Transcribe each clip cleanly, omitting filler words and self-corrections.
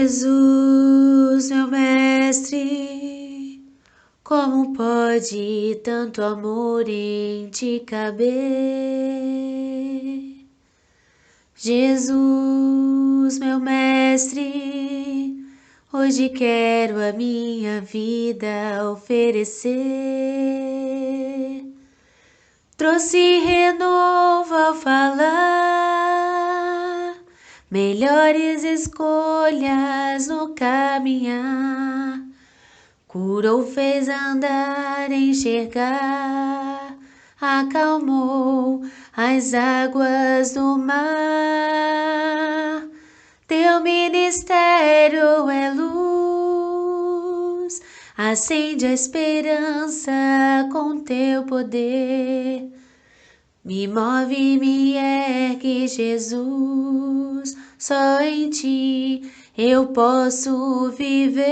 Jesus, meu mestre, como pode tanto amor em ti caber? Jesus, meu mestre, hoje quero a minha vida oferecer. Trouxe renovo ao falar, melhores escolhas no caminhar. Curou, fez andar, enxergar, acalmou as águas do mar. Teu ministério é luz, acende a esperança com teu poder. Me move, me ergue, Jesus, só em ti eu posso viver.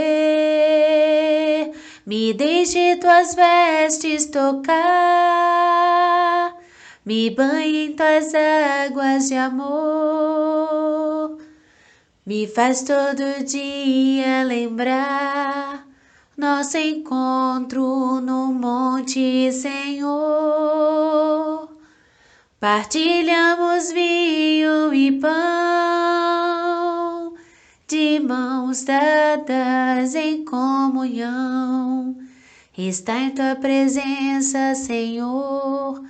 Me deixe tuas vestes tocar, me banhe em tuas águas de amor. Me faz todo dia lembrar nosso encontro no monte, Senhor. Partilhamos vinho e pão, de mãos dadas em comunhão. Estar em tua presença, Senhor,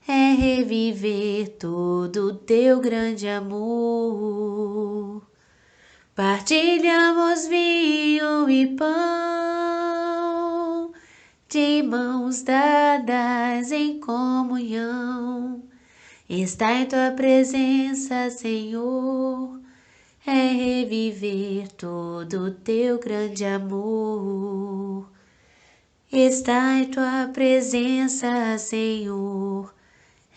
é reviver todo o teu grande amor. Partilhamos vinho e pão, de mãos dadas em comunhão. Estar em tua presença, Senhor, é reviver todo o teu grande amor. Estar em tua presença, Senhor,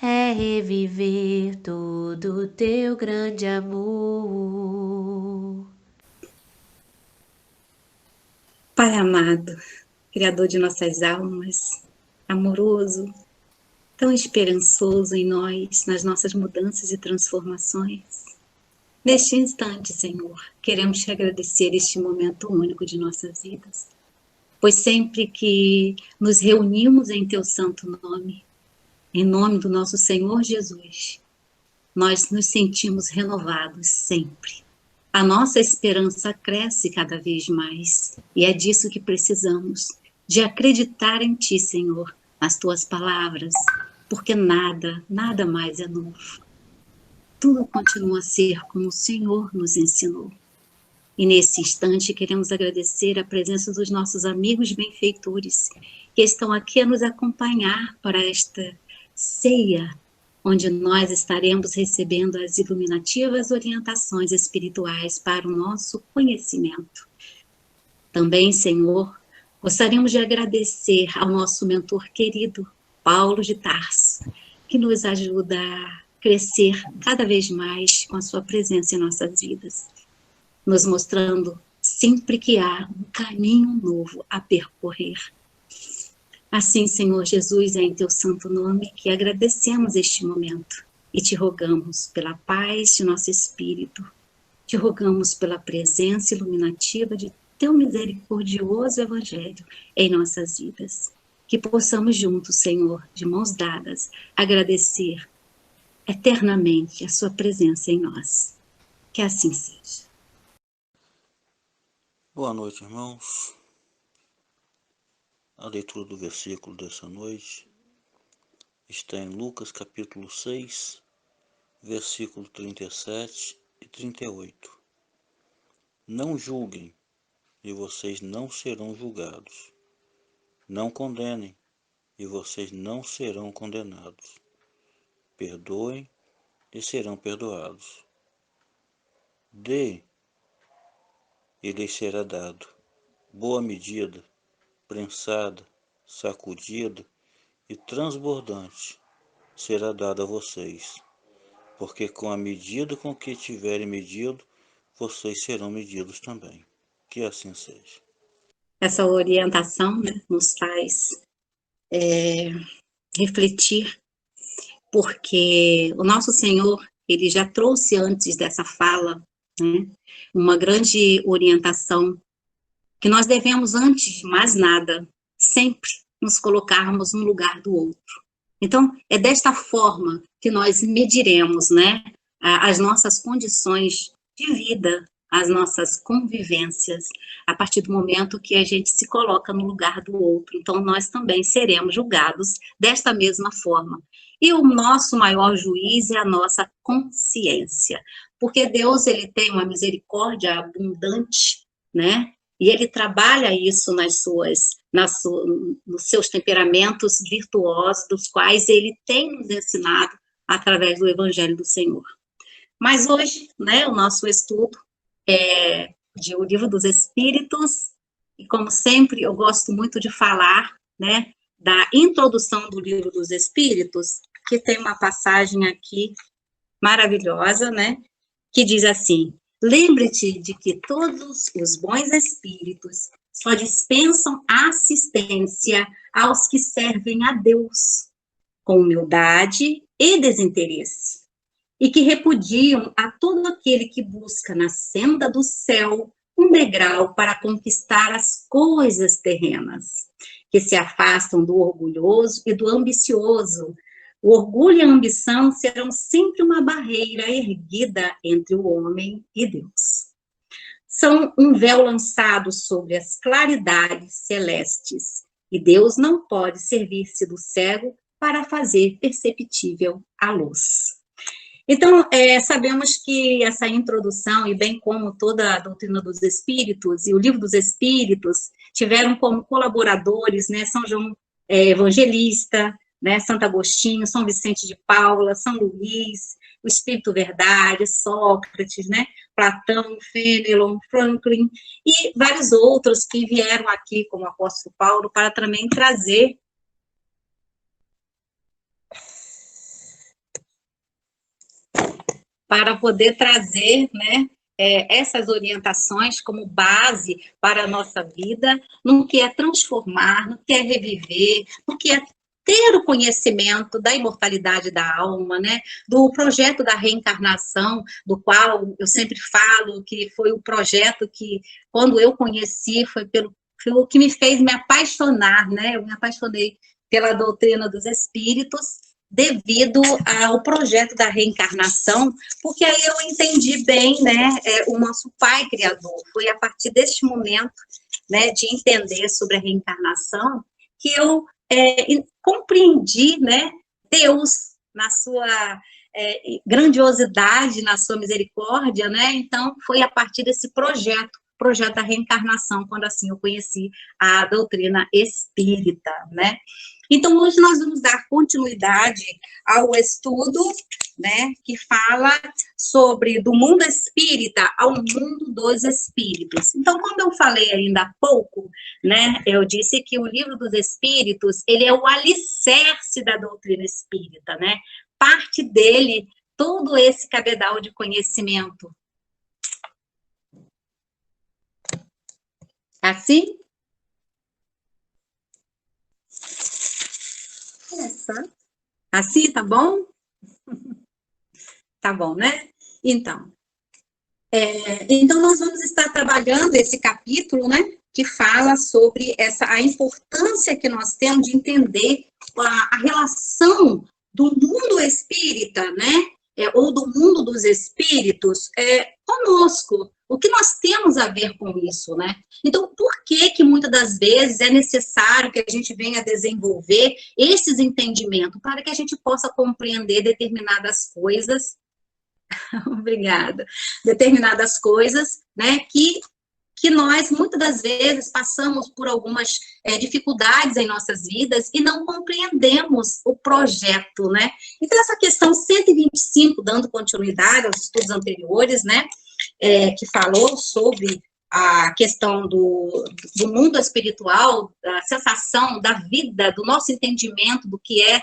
é reviver todo o teu grande amor. Pai amado, Criador de nossas almas, amoroso, tão esperançoso em nós, nas nossas mudanças e transformações. Neste instante, Senhor, queremos te agradecer este momento único de nossas vidas, pois sempre que nos reunimos em teu santo nome, em nome do nosso Senhor Jesus, nós nos sentimos renovados sempre. A nossa esperança cresce cada vez mais, e é disso que precisamos, de acreditar em ti, Senhor, nas tuas palavras, porque nada mais é novo. Tudo continua a ser como o Senhor nos ensinou. E nesse instante queremos agradecer a presença dos nossos amigos benfeitores, que estão aqui a nos acompanhar para esta ceia, onde nós estaremos recebendo as iluminativas orientações espirituais para o nosso conhecimento. Também, Senhor, gostaríamos de agradecer ao nosso mentor querido, Paulo de Tarso, que nos ajuda a crescer cada vez mais com a sua presença em nossas vidas, nos mostrando sempre que há um caminho novo a percorrer. Assim, Senhor Jesus, é em teu santo nome que agradecemos este momento e te rogamos pela paz de nosso espírito, te rogamos pela presença iluminativa de teu misericordioso evangelho em nossas vidas. Que possamos juntos, Senhor, de mãos dadas, agradecer eternamente a sua presença em nós. Que assim seja. Boa noite, irmãos. A leitura do versículo dessa noite está em Lucas capítulo 6, versículo 37 e 38. Não julguem, e vocês não serão julgados. Não condenem, e vocês não serão condenados. Perdoem, e serão perdoados. Dê, e lhes será dado. Boa medida, prensada, sacudida e transbordante será dada a vocês, porque com a medida com que tiverem medido, vocês serão medidos também. Que assim seja. Essa orientação, né, nos faz refletir, porque o nosso Senhor, ele já trouxe antes dessa fala né? Uma grande orientação que nós devemos, antes de mais nada, sempre nos colocarmos no lugar do outro. Então, é desta forma que nós mediremos, né, as nossas condições de vida, as nossas convivências, a partir do momento que a gente se coloca no lugar do outro. Então, nós também seremos julgados desta mesma forma. E o nosso maior juiz é a nossa consciência, porque Deus, ele tem uma misericórdia abundante, né? E ele trabalha isso nos seus temperamentos virtuosos, dos quais ele tem nos ensinado através do Evangelho do Senhor. Mas hoje, né, o nosso estudo é o Livro dos Espíritos, e como sempre, eu gosto muito de falar, né, da introdução do Livro dos Espíritos, que tem uma passagem aqui maravilhosa, né, que diz assim: lembre-te de que todos os bons espíritos só dispensam assistência aos que servem a Deus, com humildade e desinteresse, e que repudiam a todo aquele que busca na senda do céu um degrau para conquistar as coisas terrenas, que se afastam do orgulhoso e do ambicioso. O orgulho e a ambição serão sempre uma barreira erguida entre o homem e Deus. São um véu lançado sobre as claridades celestes, e Deus não pode servir-se do cego para fazer perceptível a luz. Então, sabemos que essa introdução, e bem como toda a doutrina dos Espíritos e o Livro dos Espíritos, tiveram como colaboradores, né, São João Evangelista, né, Santo Agostinho, São Vicente de Paula, São Luís, o Espírito Verdade, Sócrates, né, Platão, Fenelon, Franklin, e vários outros que vieram aqui, como o apóstolo Paulo, para também trazer né, essas orientações como base para a nossa vida, no que é transformar, no que é reviver, no que é ter o conhecimento da imortalidade da alma, né, do projeto da reencarnação, do qual eu sempre falo que foi o projeto que, quando eu conheci, foi o que me fez me apaixonar, né, eu me apaixonei pela doutrina dos Espíritos, devido ao projeto da reencarnação, porque aí eu entendi bem, né, o nosso Pai Criador. Foi a partir deste momento, né, de entender sobre a reencarnação, que eu compreendi, né, Deus na sua grandiosidade, na sua misericórdia, né, então foi a partir desse projeto da reencarnação, quando assim eu conheci a doutrina espírita, né. Então, hoje nós vamos dar continuidade ao estudo, né, que fala sobre do mundo espírita ao mundo dos espíritos. Então, como eu falei ainda há pouco, né, eu disse que o Livro dos Espíritos, ele é o alicerce da doutrina espírita, né, parte dele, todo esse cabedal de conhecimento. Assim? Assim, tá bom? Tá bom, né? Então, então nós vamos estar trabalhando esse capítulo, né, que fala sobre a importância que nós temos de entender a relação do mundo espírita, né, ou do mundo dos espíritos, conosco. O que nós temos a ver com isso, né? Então, por que muitas das vezes é necessário que a gente venha desenvolver esses entendimentos para que a gente possa compreender determinadas coisas, obrigada, determinadas coisas, né, que nós, muitas das vezes, passamos por algumas dificuldades em nossas vidas e não compreendemos o projeto, né? Então, essa questão 125, dando continuidade aos estudos anteriores, né, que falou sobre a questão do mundo espiritual, da sensação da vida, do nosso entendimento do que é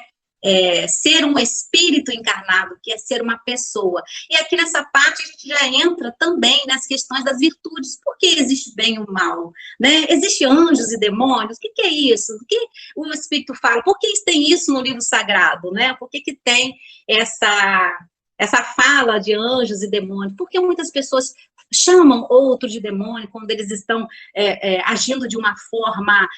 ser um espírito encarnado, que é ser uma pessoa. E aqui nessa parte a gente já entra também nas questões das virtudes. Por que existe bem e o mal? Né? Existe anjos e demônios? O que é isso? O que o Espírito fala? Por que tem isso no livro sagrado? Né? Por que tem essa fala de anjos e demônios? Porque muitas pessoas chamam outro de demônio quando eles estão agindo de uma forma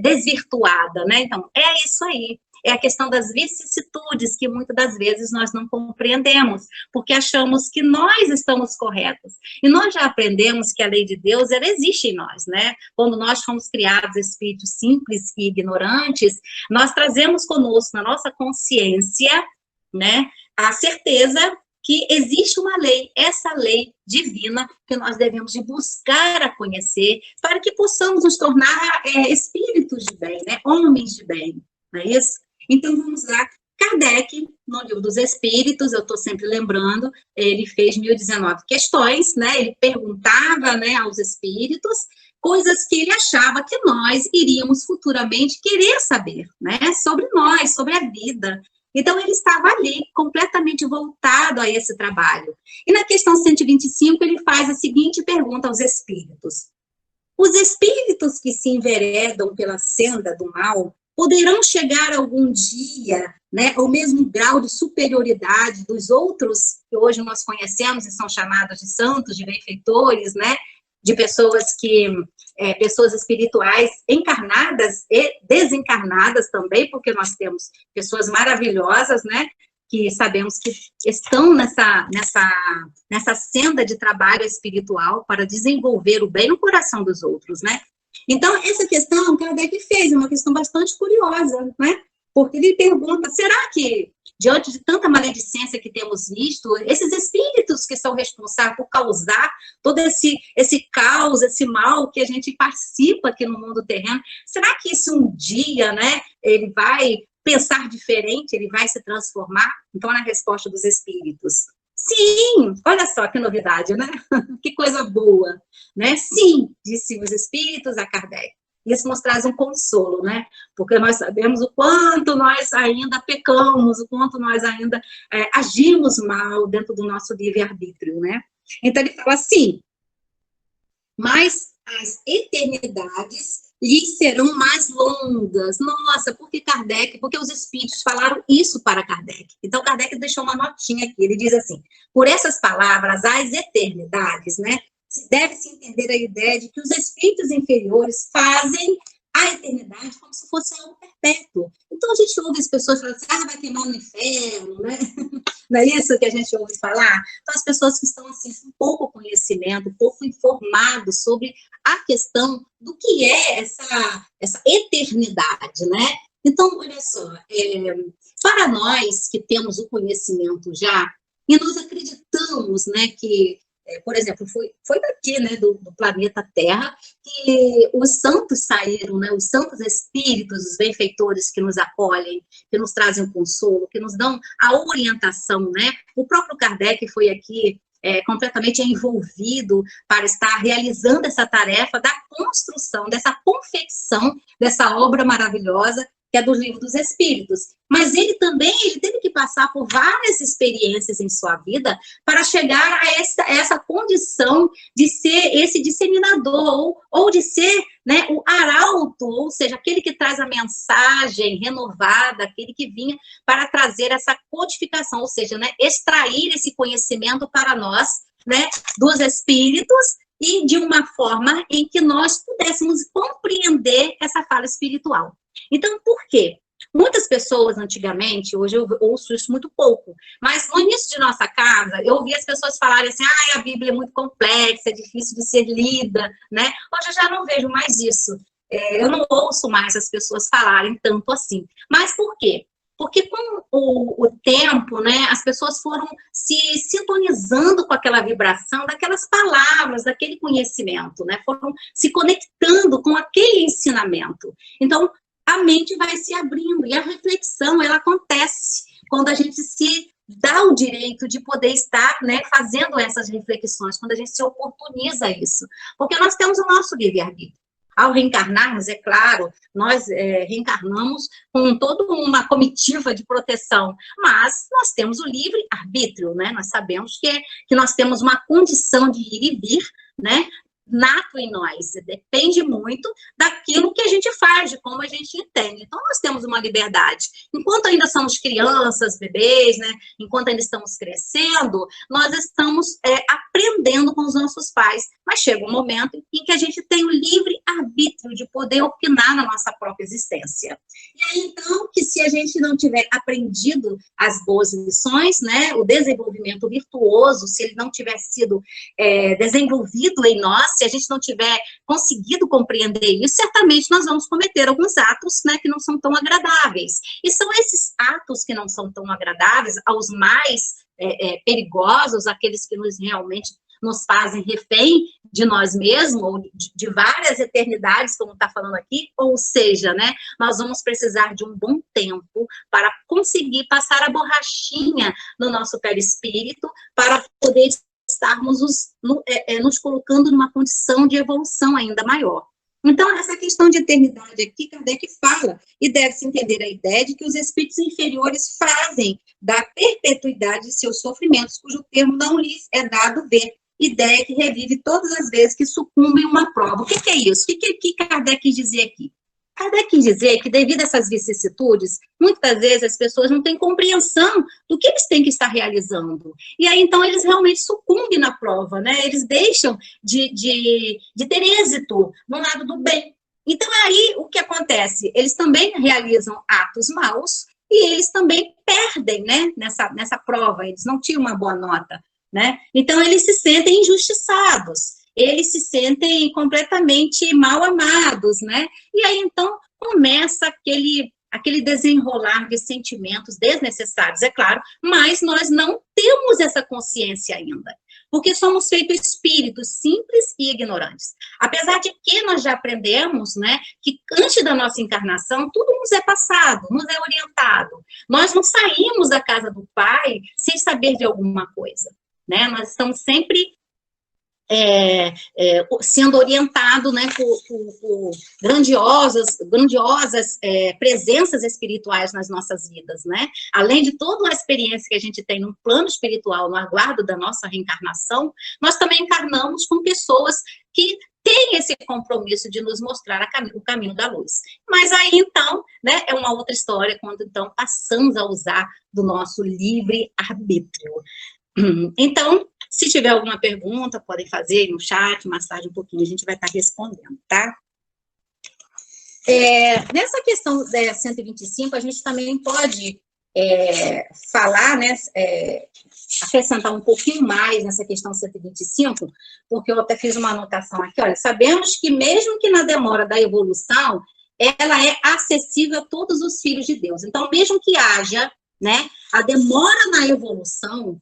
desvirtuada, né? Então, é isso aí. É a questão das vicissitudes que muitas das vezes nós não compreendemos, porque achamos que nós estamos corretos. E nós já aprendemos que a lei de Deus, ela existe em nós, né? Quando nós fomos criados espíritos simples e ignorantes, nós trazemos conosco, na nossa consciência, né, a certeza que existe uma lei, essa lei divina, que nós devemos de buscar a conhecer, para que possamos nos tornar espíritos de bem, né? Homens de bem, não é isso? Então, vamos lá. Kardec, no Livro dos Espíritos, eu estou sempre lembrando, ele fez 1019 questões, né? Ele perguntava, né, aos espíritos coisas que ele achava que nós iríamos futuramente querer saber, né? Sobre nós, sobre a vida. Então, ele estava ali, completamente voltado a esse trabalho. E na questão 125, ele faz a seguinte pergunta aos espíritos. Os espíritos que se enveredam pela senda do mal poderão chegar algum dia, né, ao mesmo grau de superioridade dos outros que hoje nós conhecemos e são chamados de santos, de benfeitores, né, de pessoas pessoas espirituais encarnadas e desencarnadas também, porque nós temos pessoas maravilhosas, né, que sabemos que estão nessa senda de trabalho espiritual para desenvolver o bem no coração dos outros, né? Então, essa questão, Kardec fez, é uma questão bastante curiosa, né? Porque ele pergunta, será que, diante de tanta maledicência que temos visto, esses espíritos que são responsáveis por causar todo esse caos, esse mal que a gente participa aqui no mundo terreno, será que isso um dia, né, ele vai pensar diferente, ele vai se transformar? Então, na resposta dos espíritos, sim, olha só que novidade, né? Que coisa boa, né? Sim, disse os espíritos a Kardec. Isso nos traz um consolo, né? Porque nós sabemos o quanto nós ainda pecamos, o quanto nós ainda agimos mal dentro do nosso livre-arbítrio, né? Então, ele fala assim, mas as eternidades lhes serão mais longas. Nossa, por que Kardec? Porque os espíritos falaram isso para Kardec. Então, Kardec deixou uma notinha aqui. Ele diz assim, por essas palavras, as eternidades, né? Deve-se entender a ideia de que os espíritos inferiores fazem a eternidade como se fosse algo perpétuo. Então, a gente ouve as pessoas falando assim, vai queimar no inferno, né? Não é isso que a gente ouve falar? Então, as pessoas que estão, assim, com pouco conhecimento, pouco informados sobre a questão do que é essa eternidade, né? Então, olha só, para nós que temos o conhecimento já, e nós acreditamos, né, que por exemplo, foi daqui, né, do planeta Terra, que os santos saíram, né, os santos espíritos, os benfeitores que nos acolhem, que nos trazem consolo, que nos dão a orientação, né? O próprio Kardec foi aqui completamente envolvido para estar realizando essa tarefa da construção, dessa confecção dessa obra maravilhosa que é do Livro dos Espíritos. Mas ele também teve que passar por várias experiências em sua vida para chegar a essa condição de ser esse disseminador, ou de ser, né, o arauto, ou seja, aquele que traz a mensagem renovada, aquele que vinha para trazer essa codificação, ou seja, né, extrair esse conhecimento para nós, né, dos espíritos, e de uma forma em que nós pudéssemos compreender essa fala espiritual. Então, por quê? Muitas pessoas, antigamente, hoje eu ouço isso muito pouco, mas no início de nossa casa, eu ouvi as pessoas falarem assim, a Bíblia é muito complexa, é difícil de ser lida, né? Hoje eu já não vejo mais isso. Eu não ouço mais as pessoas falarem tanto assim. Mas por quê? Porque com o tempo, né, as pessoas foram se sintonizando com aquela vibração daquelas palavras, daquele conhecimento, né? Foram se conectando com aquele ensinamento. Então, a mente vai se abrindo, e a reflexão, ela acontece quando a gente se dá o direito de poder estar, né, fazendo essas reflexões, quando a gente se oportuniza isso. Porque nós temos o nosso livre-arbítrio. Ao reencarnarmos, é claro, nós reencarnamos com toda uma comitiva de proteção, mas nós temos o livre-arbítrio, né? Nós sabemos que nós temos uma condição de ir e vir, né? Nato em nós, depende muito daquilo que a gente faz age como a gente entende. Então, nós temos uma liberdade. Enquanto ainda somos crianças, bebês, né? Enquanto ainda estamos crescendo, nós estamos aprendendo com os nossos pais. Mas chega um momento em que a gente tem o livre arbítrio de poder opinar na nossa própria existência. E aí, então, que se a gente não tiver aprendido as boas lições, né? O desenvolvimento virtuoso, se ele não tiver sido desenvolvido em nós, se a gente não tiver conseguido compreender isso, certamente nós vamos cometer alguns atos, né, que não são tão agradáveis. E são esses atos que não são tão agradáveis, aos mais perigosos, aqueles que realmente nos fazem refém de nós mesmos, ou de várias eternidades, como está falando aqui, ou seja, né, nós vamos precisar de um bom tempo para conseguir passar a borrachinha no nosso perispírito, para poder estarmos nos colocando numa condição de evolução ainda maior. Então, essa questão de eternidade aqui, Kardec fala, e deve-se entender a ideia de que os espíritos inferiores fazem da perpetuidade de seus sofrimentos, cujo termo não lhes é dado ver, ideia que revive todas as vezes que sucumbem a uma prova. O que é isso? O que Kardec quis dizer aqui? Kardec quis dizer que, devido a essas vicissitudes, muitas vezes as pessoas não têm compreensão do que eles têm que estar realizando. E aí, então, eles realmente sucumbem na prova, né? Eles deixam de ter êxito no lado do bem. Então, aí, o que acontece? Eles também realizam atos maus e eles também perdem, né? Nessa prova, eles não tinham uma boa nota, né? Então, eles se sentem injustiçados. Eles se sentem completamente mal amados, né? E aí, então, começa aquele desenrolar de sentimentos desnecessários, é claro, mas nós não temos essa consciência ainda, porque somos feitos espíritos simples e ignorantes. Apesar de que nós já aprendemos, né, que antes da nossa encarnação, tudo nos é passado, nos é orientado. Nós não saímos da casa do Pai sem saber de alguma coisa, né? Nós estamos sempre sendo orientado, né, por grandiosas presenças espirituais nas nossas vidas, né? Além de toda a experiência que a gente tem no plano espiritual, no aguardo da nossa reencarnação, nós também encarnamos com pessoas que têm esse compromisso de nos mostrar o caminho da luz. Mas aí, então, né, é uma outra história, quando, então, passamos a usar do nosso livre-arbítrio. Então, se tiver alguma pergunta, podem fazer no chat, mais tarde um pouquinho a gente vai estar respondendo, tá? Nessa questão 125, a gente também pode falar, né, acrescentar um pouquinho mais nessa questão 125, porque eu até fiz uma anotação aqui, olha, sabemos que mesmo que na demora da evolução, ela é acessível a todos os filhos de Deus. Então, mesmo que haja, né, a demora na evolução,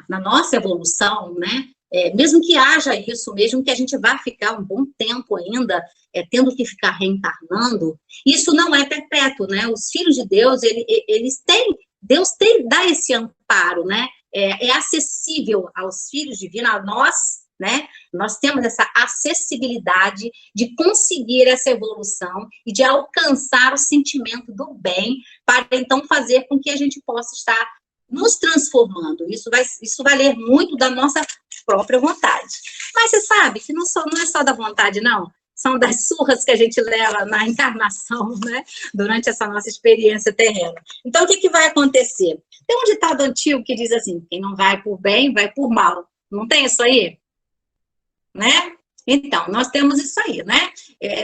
na nossa evolução, né, mesmo que haja isso, mesmo que a gente vá ficar um bom tempo ainda tendo que ficar reencarnando, isso não é perpétuo, né? Os filhos de Deus, Deus dá esse amparo, né? É acessível aos filhos divinos, a nós, né? Nós temos essa acessibilidade de conseguir essa evolução e de alcançar o sentimento do bem para, então, fazer com que a gente possa estar nos transformando. Isso vai ler muito da nossa própria vontade. Mas você sabe que não é só da vontade, não. São das surras que a gente leva na encarnação, né? Durante essa nossa experiência terrena. Então, o que vai acontecer? Tem um ditado antigo que diz assim, quem não vai por bem, vai por mal. Não tem isso aí? Né? Então, nós temos isso aí, né?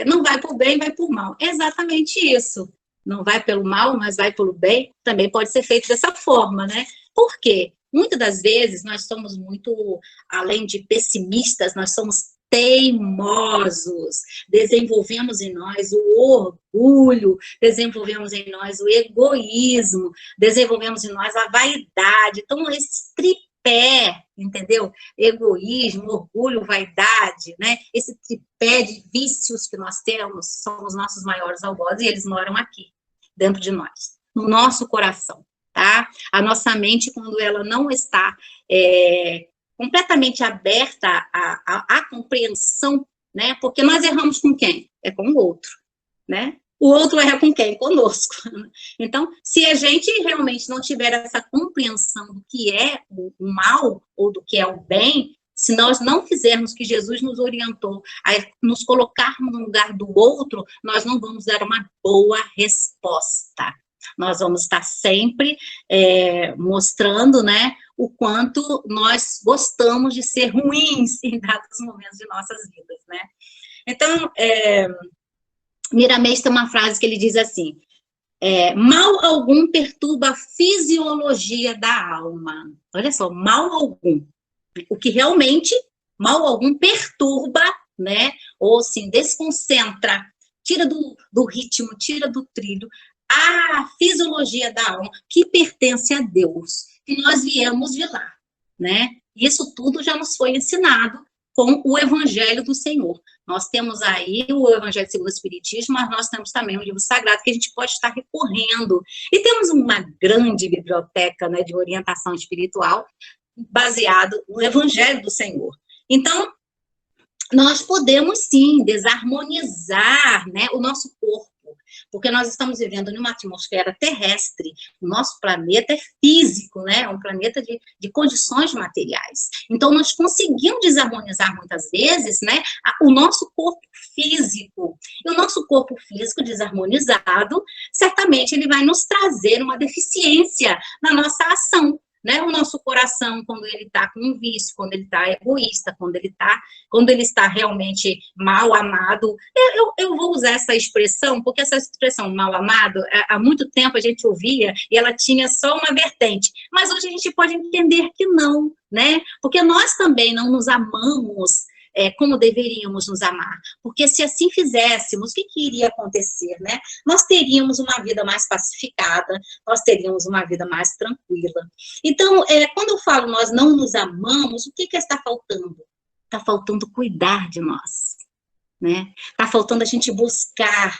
Não vai por bem, vai por mal. É exatamente isso. Não vai pelo mal, mas vai pelo bem, também pode ser feito dessa forma, né? Por quê? Muitas das vezes nós somos muito, além de pessimistas, nós somos teimosos, desenvolvemos em nós o orgulho, desenvolvemos em nós o egoísmo, desenvolvemos em nós a vaidade. Então, esse tripé, entendeu? Egoísmo, orgulho, vaidade, né? Esse tripé de vícios que nós temos são os nossos maiores algozes e eles moram aqui, dentro de nós, no nosso coração, tá? A nossa mente, quando ela não está completamente aberta à compreensão, né? Porque nós erramos com quem? É com o outro, né? O outro erra com quem? Conosco. Então, se a gente realmente não tiver essa compreensão do que é o mal ou do que é o bem, Se nós não fizermos o que Jesus nos orientou, a nos colocarmos no lugar do outro, nós não vamos dar uma boa resposta. Nós vamos estar sempre mostrando, né, o quanto nós gostamos de ser ruins em dados momentos de nossas vidas, né? Então, Miramês tem uma frase que ele diz assim, mal algum perturba a fisiologia da alma. Olha só, mal algum. O que realmente, mal algum, perturba, né? Ou assim, desconcentra, tira do ritmo, tira do trilho, a fisiologia da alma que pertence a Deus, que nós viemos de lá, né? Isso tudo já nos foi ensinado com o Evangelho do Senhor. Nós temos aí o Evangelho segundo o Espiritismo, mas nós temos também o livro sagrado que a gente pode estar recorrendo. E temos uma grande biblioteca, né, de orientação espiritual baseado no Evangelho do Senhor. Então, nós podemos, sim, desarmonizar, né, o nosso corpo, porque nós estamos vivendo numa atmosfera terrestre, o nosso planeta é físico, né, é um planeta de condições materiais. Então, nós conseguimos desarmonizar muitas vezes, né, o nosso corpo físico. E o nosso corpo físico desarmonizado, certamente ele vai nos trazer uma deficiência na nossa ação. Né, o nosso coração, quando ele está com um vício, quando ele está egoísta, quando ele está realmente mal amado, eu vou usar essa expressão, porque essa expressão mal amado, há muito tempo a gente ouvia, e ela tinha só uma vertente, mas hoje a gente pode entender que não, né, porque nós também não nos amamos como deveríamos nos amar, porque se assim fizéssemos, o que iria acontecer, né? Nós teríamos uma vida mais pacificada, nós teríamos uma vida mais tranquila. Então, quando eu falo nós não nos amamos, o que está faltando? Está faltando cuidar de nós, né? Está faltando a gente buscar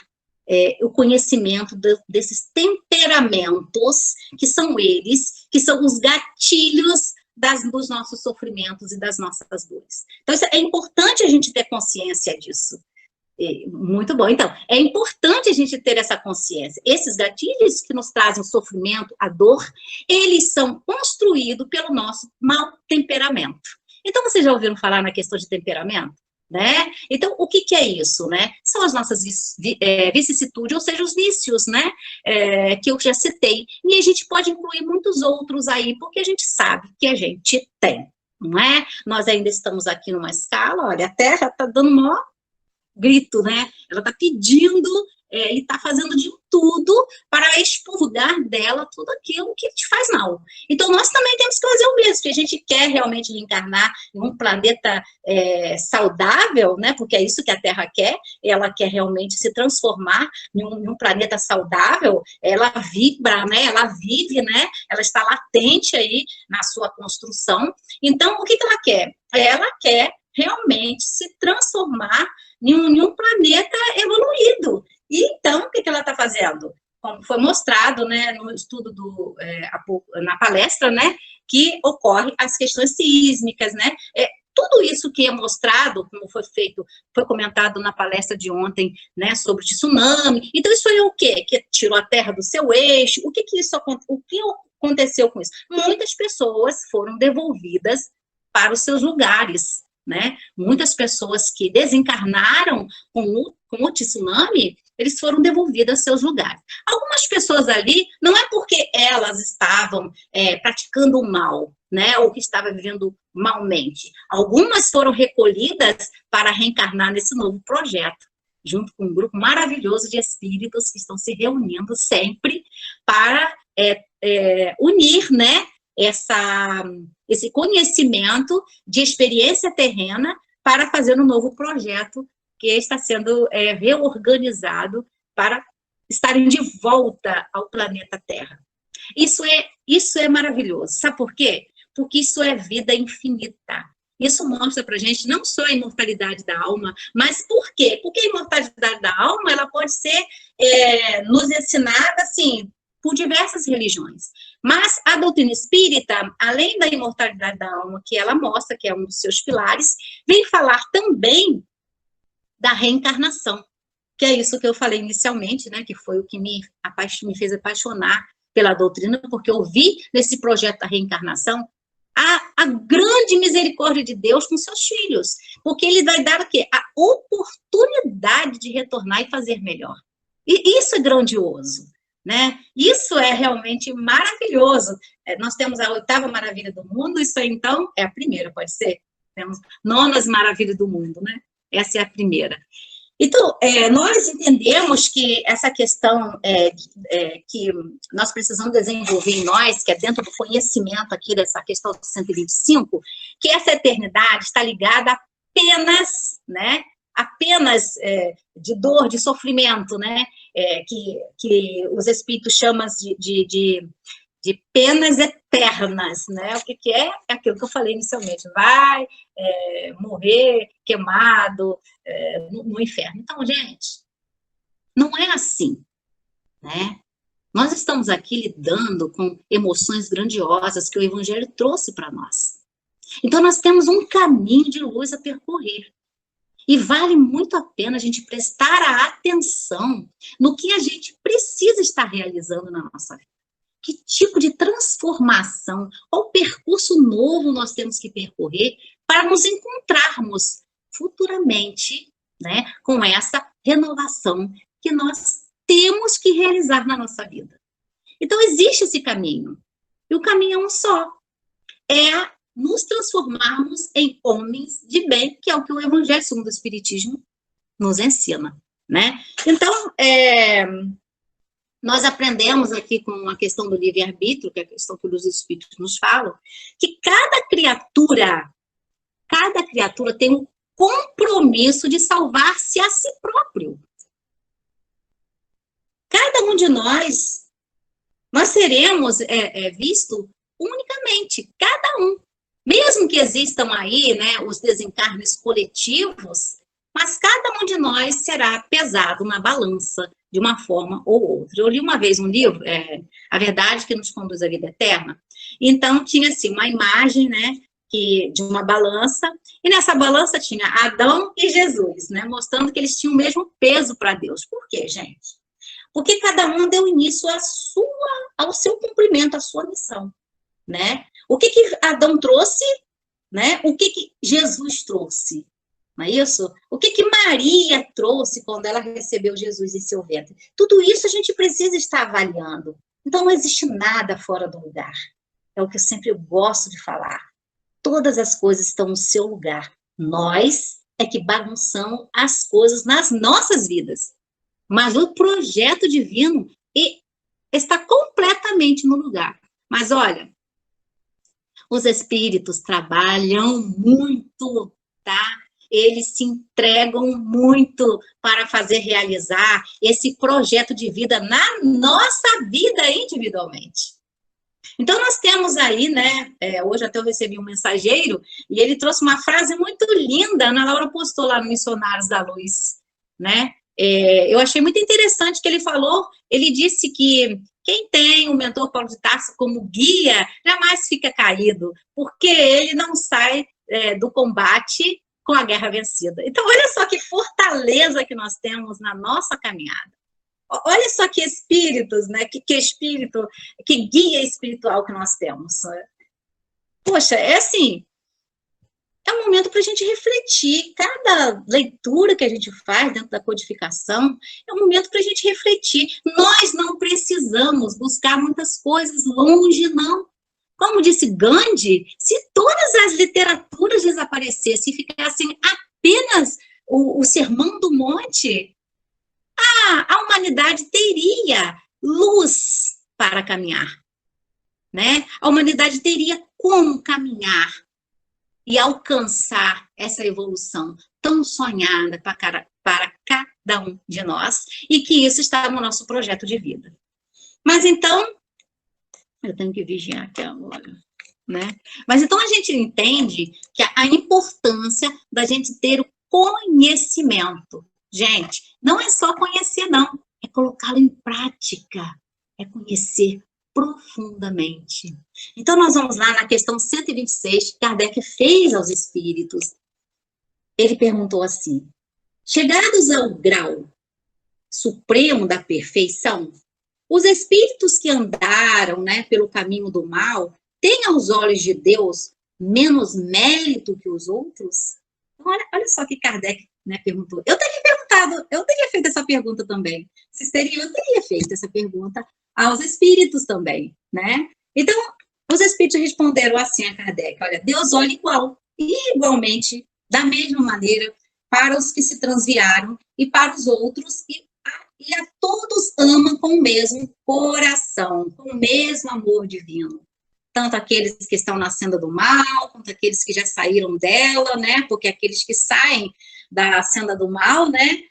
o conhecimento desses temperamentos, que são os gatilhos dos nossos sofrimentos e das nossas dores. Então, é importante a gente ter consciência disso. Muito bom. Então, é importante a gente ter essa consciência. Esses gatilhos que nos trazem o sofrimento, a dor, eles são construídos pelo nosso mau temperamento. Então, vocês já ouviram falar na questão de temperamento? Né? Então, o que é isso, né? São as nossas vicissitudes, ou seja, os vícios, né? Que eu já citei. E a gente pode incluir muitos outros aí, porque a gente sabe que a gente tem, não é? Nós ainda estamos aqui numa escala, olha, a Terra está dando um maior grito, né? Ela está pedindo e está fazendo de tudo para expurgar dela tudo aquilo que te faz mal. Então, nós também temos que fazer o mesmo, se a gente quer realmente reencarnar em um planeta saudável, né? Porque é isso que a Terra quer, ela quer realmente se transformar em um planeta saudável, ela vibra, né? Ela vive, né? Ela está latente aí na sua construção. Então, o que ela quer? Ela quer realmente se transformar em um planeta evoluído. E então, o que ela está fazendo? Como foi mostrado, né, no estudo na palestra, né, que ocorre as questões sísmicas, né, tudo isso que é mostrado, como foi comentado na palestra de ontem, né, sobre tsunami. Então, isso aí é o quê? Que tirou a Terra do seu eixo. O que aconteceu com isso? Muitas pessoas foram devolvidas para os seus lugares, né? Muitas pessoas que desencarnaram com o tsunami, eles foram devolvidos aos seus lugares. Algumas pessoas ali, não é porque elas estavam praticando o mal, né, ou que estavam vivendo malmente. Algumas foram recolhidas para reencarnar nesse novo projeto, junto com um grupo maravilhoso de espíritos que estão se reunindo sempre para unir, né, esse conhecimento de experiência terrena para fazer um novo projeto que está sendo reorganizado para estarem de volta ao planeta Terra. Isso é maravilhoso. Sabe por quê? Porque isso é vida infinita. Isso mostra para a gente não só a imortalidade da alma, mas por quê? Porque a imortalidade da alma ela pode ser nos ensinada assim, por diversas religiões. Mas a doutrina espírita, além da imortalidade da alma, que ela mostra, que é um dos seus pilares, vem falar também da reencarnação, que é isso que eu falei inicialmente, né, que foi o que me fez apaixonar pela doutrina, porque eu vi nesse projeto da reencarnação a grande misericórdia de Deus com seus filhos, porque ele vai dar o quê? A oportunidade de retornar e fazer melhor. E isso é grandioso, né? Isso é realmente maravilhoso. Nós temos a 8ª maravilha do mundo, isso aí, então, é a primeira, pode ser? Temos 9 maravilhas do mundo, né? Essa é a primeira. Então, nós entendemos que essa questão que nós precisamos desenvolver em nós, que é dentro do conhecimento aqui dessa questão do 125, que essa eternidade está ligada apenas, né, apenas de dor, de sofrimento, né, que os espíritos chamam de penas eternas, né? O que é? É aquilo que eu falei inicialmente, vai morrer queimado no inferno. Então, gente, não é assim, né? Nós estamos aqui lidando com emoções grandiosas que o Evangelho trouxe para nós. Então, nós temos um caminho de luz a percorrer. E vale muito a pena a gente prestar a atenção no que a gente precisa estar realizando na nossa vida. Que tipo de transformação ou percurso novo nós temos que percorrer para nos encontrarmos futuramente, né, com essa renovação que nós temos que realizar na nossa vida. Então, existe esse caminho. E o caminho é um só. É nos transformarmos em homens de bem, que é o que o Evangelho segundo o Espiritismo nos ensina, né? Então, nós aprendemos aqui com a questão do livre-arbítrio, que é a questão que os Espíritos nos falam, que cada criatura tem um compromisso de salvar-se a si próprio. Cada um de nós seremos vistos unicamente, cada um. Mesmo que existam aí, né, os desencarnes coletivos, mas cada um de nós será pesado na balança de uma forma ou outra. Eu li uma vez um livro, A Verdade que nos Conduz à Vida Eterna, então tinha assim uma imagem, né, de uma balança, e nessa balança tinha Adão e Jesus, né, mostrando que eles tinham o mesmo peso para Deus. Por quê, gente? Porque cada um deu início ao seu cumprimento, à sua missão, né? O que Adão trouxe, né? O que Jesus trouxe? Não é isso? O que Maria trouxe quando ela recebeu Jesus em seu ventre? Tudo isso a gente precisa estar avaliando. Então, não existe nada fora do lugar. É o que eu sempre gosto de falar. Todas as coisas estão no seu lugar. Nós é que bagunçamos as coisas nas nossas vidas. Mas o projeto divino está completamente no lugar. Mas, olha, os espíritos trabalham muito, tá? Eles se entregam muito para fazer realizar esse projeto de vida na nossa vida individualmente. Então, nós temos aí, né, hoje até eu recebi um mensageiro, e ele trouxe uma frase muito linda, a Ana Laura postou lá no Missionários da Luz, né? Eu achei muito interessante que ele falou, ele disse que quem tem o mentor Paulo de Tarso como guia, jamais fica caído, porque ele não sai do combate com a guerra vencida. Então, olha só que fortaleza que nós temos na nossa caminhada. Olha só que espíritos, né? Que espírito, que guia espiritual que nós temos. Poxa, assim, é um momento para a gente refletir. Cada leitura que a gente faz dentro da codificação é um momento para a gente refletir. Nós não precisamos buscar muitas coisas longe, não. Como disse Gandhi, se todas as literaturas desaparecessem e ficassem apenas o Sermão do Monte, a humanidade teria luz para caminhar, né? A humanidade teria como caminhar e alcançar essa evolução tão sonhada para cada um de nós, e que isso está no nosso projeto de vida. Mas então, eu tenho que vigiar aqui agora, né? Mas então a gente entende que a importância da gente ter o conhecimento. Gente, não é só conhecer, não. É colocá-lo em prática. É conhecer profundamente. Então, nós vamos lá na questão 126, que Kardec fez aos espíritos. Ele perguntou assim: chegados ao grau supremo da perfeição, os espíritos que andaram, né, pelo caminho do mal tem aos olhos de Deus menos mérito que os outros? Então, olha só que Kardec, né, perguntou. Eu teria feito essa pergunta também. Eu teria feito essa pergunta aos espíritos também, né? Então, os espíritos responderam assim a Kardec: olha, Deus olha igual, e igualmente, da mesma maneira, para os que se transviaram e para os outros, e a todos ama com o mesmo coração, com o mesmo amor divino. Tanto aqueles que estão na senda do mal, quanto aqueles que já saíram dela, né? Porque aqueles que saem da senda do mal, né?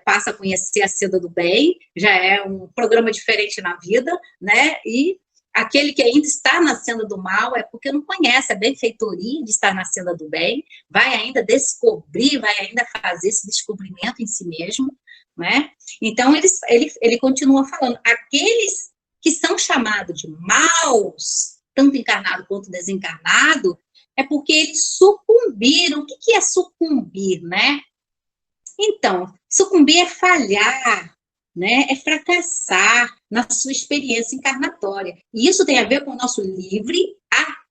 Passa a conhecer a senda do bem, já é um programa diferente na vida, né? E aquele que ainda está na senda do mal é porque não conhece a benfeitoria de estar na senda do bem, vai ainda descobrir, vai ainda fazer esse descobrimento em si mesmo, né? Então, ele continua falando, aqueles que são chamados de maus, tanto encarnado quanto desencarnado, é porque eles sucumbiram. O que é sucumbir, né? Então, sucumbir é falhar, né? É fracassar na sua experiência encarnatória. E isso tem a ver com o nosso livre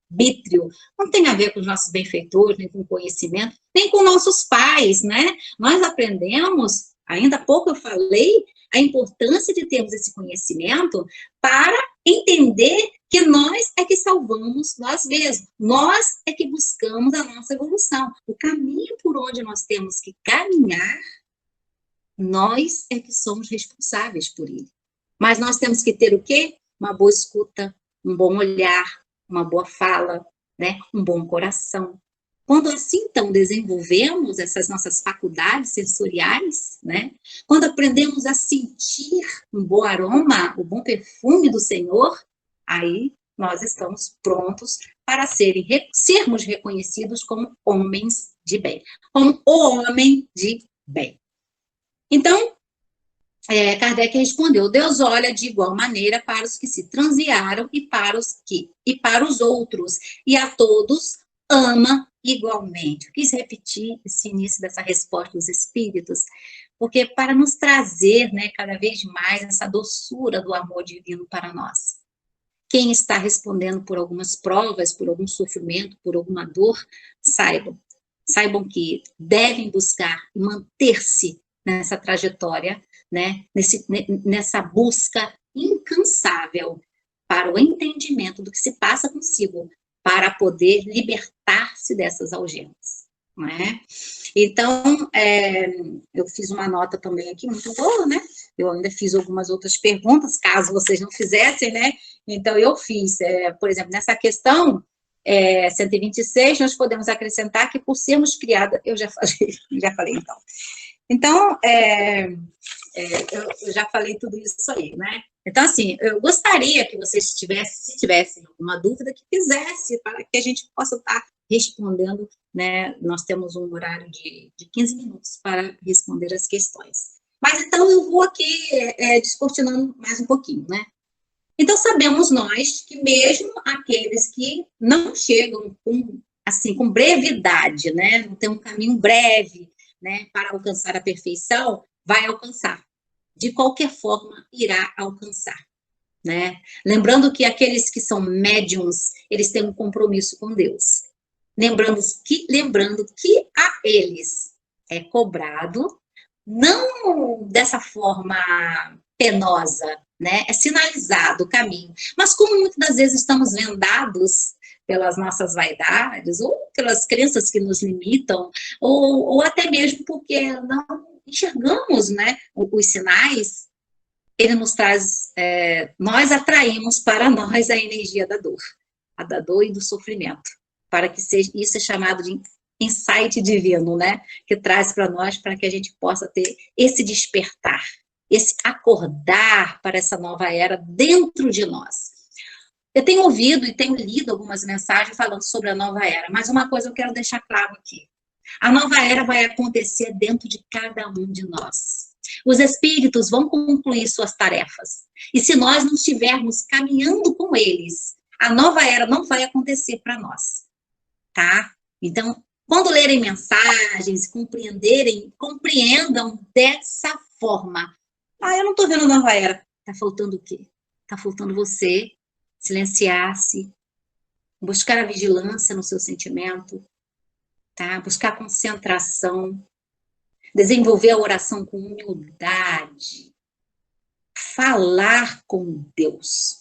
arbítrio. Não tem a ver com os nossos benfeitores, nem com o conhecimento, nem com nossos pais, né? Nós aprendemos, ainda há pouco eu falei, a importância de termos esse conhecimento para entender que nós é que salvamos nós mesmos, nós é que buscamos a nossa evolução. O caminho por onde nós temos que caminhar, nós é que somos responsáveis por ele. Mas nós temos que ter o quê? Uma boa escuta, um bom olhar, uma boa fala, né? Um bom coração. Quando assim, então, desenvolvemos essas nossas faculdades sensoriais, né? Quando aprendemos a sentir um bom aroma, o bom perfume do Senhor, aí nós estamos prontos para sermos reconhecidos como homens de bem, como o homem de bem. Então, Kardec respondeu: Deus olha de igual maneira para os que se transviaram e para os outros, e a todos ama igualmente. Eu quis repetir esse início dessa resposta dos espíritos, porque para nos trazer, né, cada vez mais essa doçura do amor divino para nós. Quem está respondendo por algumas provas, por algum sofrimento, por alguma dor, saibam que devem buscar e manter-se nessa trajetória, né, nessa busca incansável para o entendimento do que se passa consigo, para poder libertar-se dessas algemas, não é? Então, eu fiz uma nota também aqui muito boa, né? Eu ainda fiz algumas outras perguntas, caso vocês não fizessem, né? Então, eu fiz, por exemplo, nessa questão 126, nós podemos acrescentar que por sermos criadas, eu já falei então. Então, eu já falei tudo isso aí, né? Então, assim, eu gostaria que vocês se tivessem alguma dúvida, que fizesse, para que a gente possa estar respondendo, né? Nós temos um horário de 15 minutos para responder as questões. Mas, então, eu vou aqui descortinando mais um pouquinho, né? Então, sabemos nós que mesmo aqueles que não chegam com brevidade, né? Não tem um caminho breve, né, para alcançar a perfeição, vai alcançar. De qualquer forma, irá alcançar, né? Lembrando que aqueles que são médiums, eles têm um compromisso com Deus. Lembrando que a eles é cobrado, não dessa forma penosa, né? É sinalizado o caminho. Mas como muitas das vezes estamos vendados pelas nossas vaidades, ou pelas crenças que nos limitam, ou até mesmo porque não enxergamos, né, os sinais, ele nos traz, nós atraímos para nós a energia da dor e do sofrimento, para que isso é chamado de insight divino, né, que traz para nós, para que a gente possa ter esse despertar, esse acordar para essa nova era dentro de nós. Eu tenho ouvido e tenho lido algumas mensagens falando sobre a nova era, mas uma coisa eu quero deixar claro aqui. A nova era vai acontecer dentro de cada um de nós. Os espíritos vão concluir suas tarefas. E se nós não estivermos caminhando com eles, a nova era não vai acontecer para nós. Tá? Então, quando lerem mensagens, compreendam dessa forma. Eu não estou vendo a nova era. Está faltando o quê? Está faltando você silenciar-se, buscar a vigilância no seu sentimento, tá? Buscar concentração, desenvolver a oração com humildade, falar com Deus,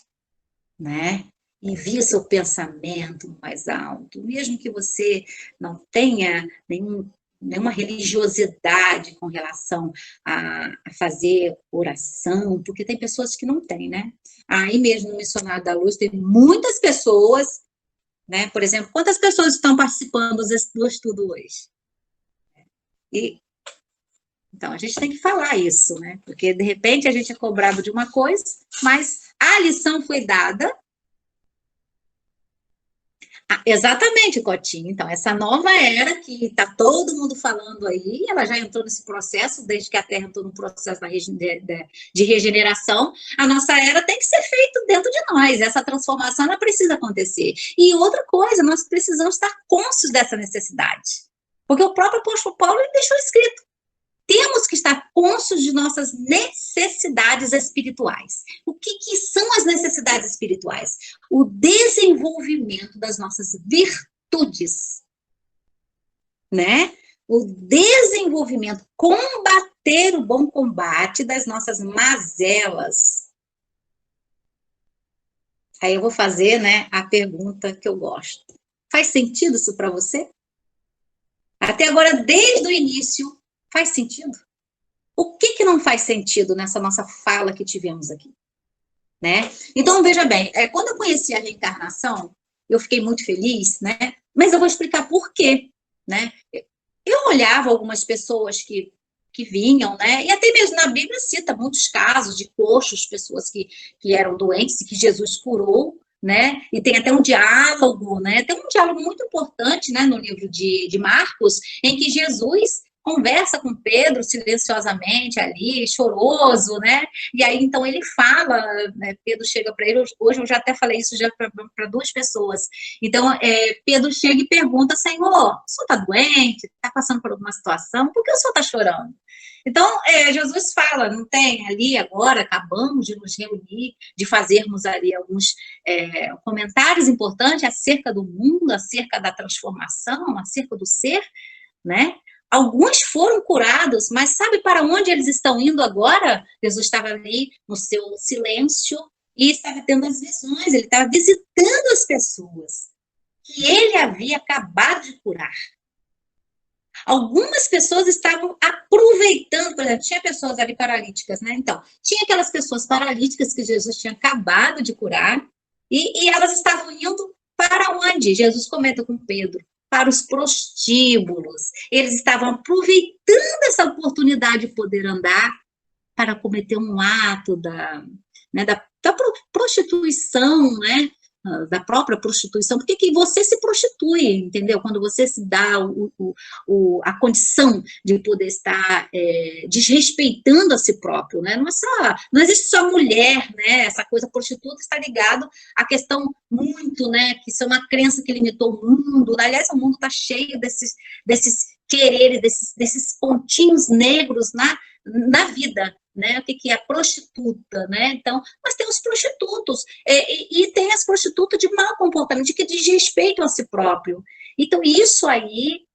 né? Envie seu pensamento mais alto, mesmo que você não tenha nenhuma religiosidade com relação a fazer oração, porque tem pessoas que não têm, né? Aí mesmo no Missionário da Luz tem muitas pessoas, né? Por exemplo, quantas pessoas estão participando do estudo hoje? Então, a gente tem que falar isso, né? Porque, de repente, a gente é cobrado de uma coisa, mas a lição foi dada. Exatamente, Cotinho. Então, essa nova era que está todo mundo falando aí, ela já entrou nesse processo, desde que a Terra entrou no processo de regeneração, a nossa era tem que ser feita dentro de nós, essa transformação ela precisa acontecer. E outra coisa, nós precisamos estar conscientes dessa necessidade, porque o próprio apóstolo Paulo ele deixou escrito, temos que estar conscientes de nossas necessidades espirituais. O que são as necessidades espirituais? O desenvolvimento das nossas virtudes, né? O desenvolvimento, combater o bom combate das nossas mazelas. Aí eu vou fazer, né, a pergunta que eu gosto. Faz sentido isso para você? Até agora, desde o início, faz sentido? O que não faz sentido nessa nossa fala que tivemos aqui? Né? Então, veja bem, quando eu conheci a reencarnação, eu fiquei muito feliz, né? Mas eu vou explicar por quê, né? Eu olhava algumas pessoas que vinham, né? E até mesmo na Bíblia cita muitos casos de coxos, pessoas que eram doentes e que Jesus curou, né? E tem até um diálogo, né? Tem um diálogo muito importante, né? No livro de Marcos, em que Jesus conversa com Pedro silenciosamente ali, choroso, né? E aí, então, ele fala, né? Pedro chega para ele, hoje eu já até falei isso já para duas pessoas. Então, Pedro chega e pergunta, Senhor, o senhor está doente? Está passando por alguma situação? Por que o senhor está chorando? Então, Jesus fala, não tem ali agora, acabamos de nos reunir, de fazermos ali alguns comentários importantes acerca do mundo, acerca da transformação, acerca do ser, né? Alguns foram curados, mas sabe para onde eles estão indo agora? Jesus estava ali no seu silêncio e estava tendo as visões, ele estava visitando as pessoas que ele havia acabado de curar. Algumas pessoas estavam aproveitando, por exemplo, tinha pessoas ali paralíticas, né? Então, tinha aquelas pessoas paralíticas que Jesus tinha acabado de curar e elas estavam indo para onde? Jesus comenta com Pedro, para os prostíbulos. Eles estavam aproveitando essa oportunidade de poder andar para cometer um ato da prostituição, né? Da própria prostituição, porque que você se prostitui, entendeu? Quando você se dá a condição de poder estar desrespeitando a si próprio, né? Não existe só mulher, né? Essa coisa prostituta está ligado à questão muito, né? Que isso é uma crença que limitou o mundo. Aliás, o mundo está cheio desses quereres, desses pontinhos negros na vida, né? O que é a prostituta, né? Então, mas tem os prostitutos e tem as prostitutas de mau comportamento, que desrespeitam a si próprio. Então, isso aí,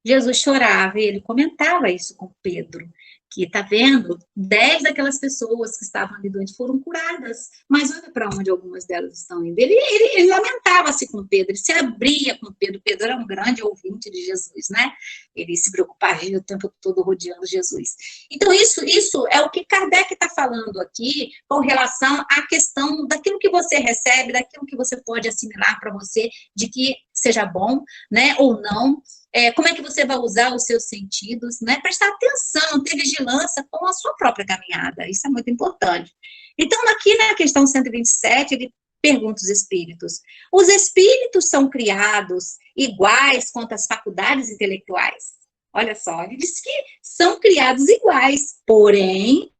Jesus chorava e ele comentava isso com Pedro, que tá vendo, 10 daquelas pessoas que estavam ali doentes foram curadas, mas olha para onde algumas delas estão indo. Ele lamentava-se com Pedro, ele se abria com Pedro. Pedro era um grande ouvinte de Jesus, né? Ele se preocupava o tempo todo rodeando Jesus. Então, isso é o que Kardec está falando aqui com relação à questão daquilo que você recebe, daquilo que você pode assimilar para você, de que seja bom, né, ou não. Como é que você vai usar os seus sentidos, né? Prestar atenção, ter vigilância com a sua própria caminhada, isso é muito importante. Então, aqui na questão 127, ele pergunta os os espíritos são criados iguais quanto às faculdades intelectuais? Olha só, ele diz que são criados iguais, porém,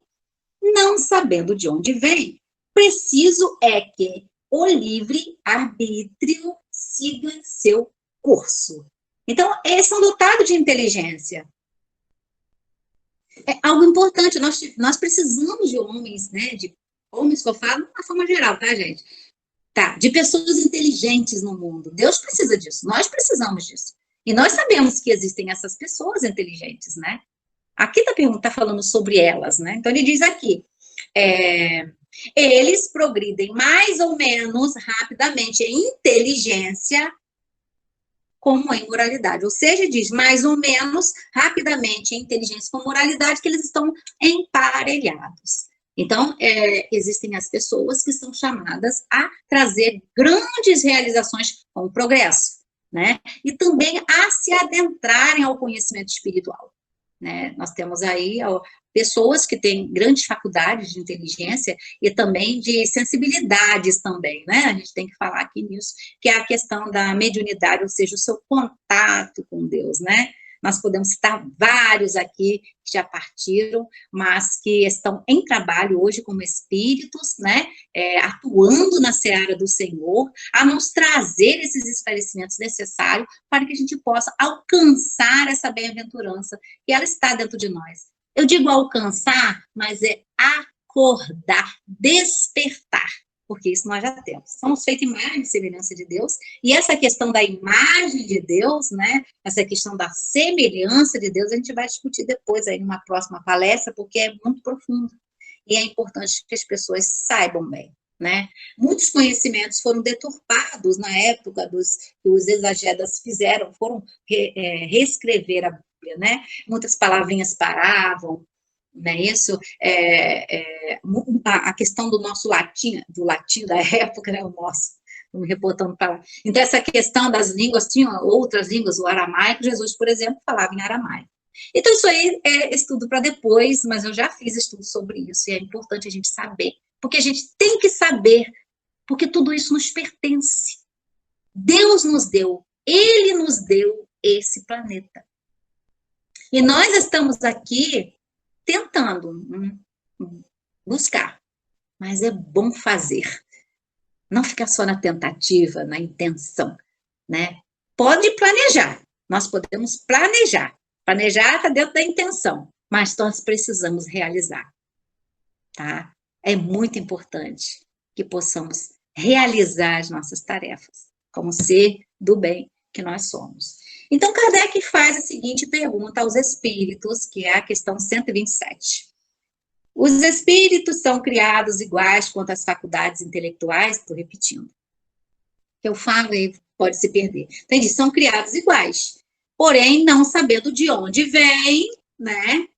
não sabendo de onde vem. Preciso é que o livre-arbítrio siga seu curso. Então, eles são dotados de inteligência. É algo importante, nós precisamos de homens, né? De homens que eu falo de uma forma geral, tá, gente? Tá, de pessoas inteligentes no mundo. Deus precisa disso, nós precisamos disso. E nós sabemos que existem essas pessoas inteligentes, né? Aqui tá falando sobre elas, né? Então ele diz aqui, eles progridem mais ou menos rapidamente em inteligência como em moralidade. Ou seja, diz mais ou menos rapidamente em inteligência com moralidade, que eles estão emparelhados. Então, existem as pessoas que são chamadas a trazer grandes realizações com o progresso, né? E também a se adentrarem ao conhecimento espiritual, né? Nós temos aí pessoas que têm grandes faculdades de inteligência e também de sensibilidades também, né? A gente tem que falar aqui nisso, que é a questão da mediunidade, ou seja, o seu contato com Deus, né? Nós podemos citar vários aqui que já partiram, mas que estão em trabalho hoje como espíritos, né? Atuando na seara do Senhor, a nos trazer esses esclarecimentos necessários para que a gente possa alcançar essa bem-aventurança, que ela está dentro de nós. Eu digo alcançar, mas é acordar, despertar, porque isso nós já temos. Somos feitos imagem e semelhança de Deus, e essa questão da imagem de Deus, né, essa questão da semelhança de Deus, a gente vai discutir depois aí numa próxima palestra, porque é muito profundo, e é importante que as pessoas saibam bem, né? Muitos conhecimentos foram deturpados na época que os exegetas foram reescrever a Bíblia, né? Muitas palavrinhas paravam, né? Isso, a questão do nosso latim, do latim da época, né? O nosso, me reportando para lá. Então, essa questão das línguas, tinha outras línguas, o aramaico, Jesus, por exemplo, falava em aramaico. Então, isso aí é estudo para depois, mas eu já fiz estudo sobre isso, e é importante a gente saber, porque a gente tem que saber, porque tudo isso nos pertence. Deus nos deu, Ele nos deu esse planeta. E nós estamos aqui tentando buscar, mas é bom fazer. Não ficar só na tentativa, na intenção, né? Pode planejar, nós podemos planejar. Planejar está dentro da intenção, mas nós precisamos realizar, tá? É muito importante que possamos realizar as nossas tarefas, como ser do bem que nós somos. Então, Kardec faz a seguinte pergunta aos espíritos, que é a questão 127. Os espíritos são criados iguais quanto às faculdades intelectuais? Estou repetindo. Eu falo e pode se perder. Entendi, são criados iguais, porém, não sabendo de onde vem, né?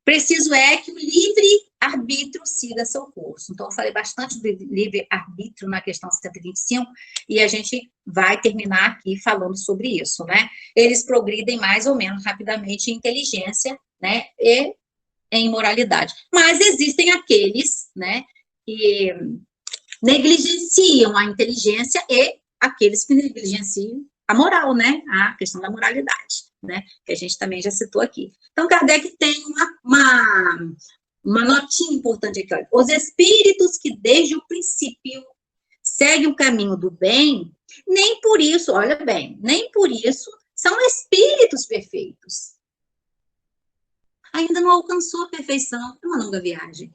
Preciso é que o livre-arbítrio siga seu curso. Então, eu falei bastante do livre-arbítrio na questão 125, e a gente vai terminar aqui falando sobre isso, né? Eles progridem mais ou menos rapidamente em inteligência, né? E em moralidade. Mas existem aqueles, né, que negligenciam a inteligência e aqueles que negligenciam a moral, né, a questão da moralidade, né, que a gente também já citou aqui. Então, Kardec tem uma notinha importante aqui, olha. Os espíritos que desde o princípio seguem o caminho do bem, nem por isso, olha bem, nem por isso são espíritos perfeitos. Ainda não alcançou a perfeição, é uma longa viagem.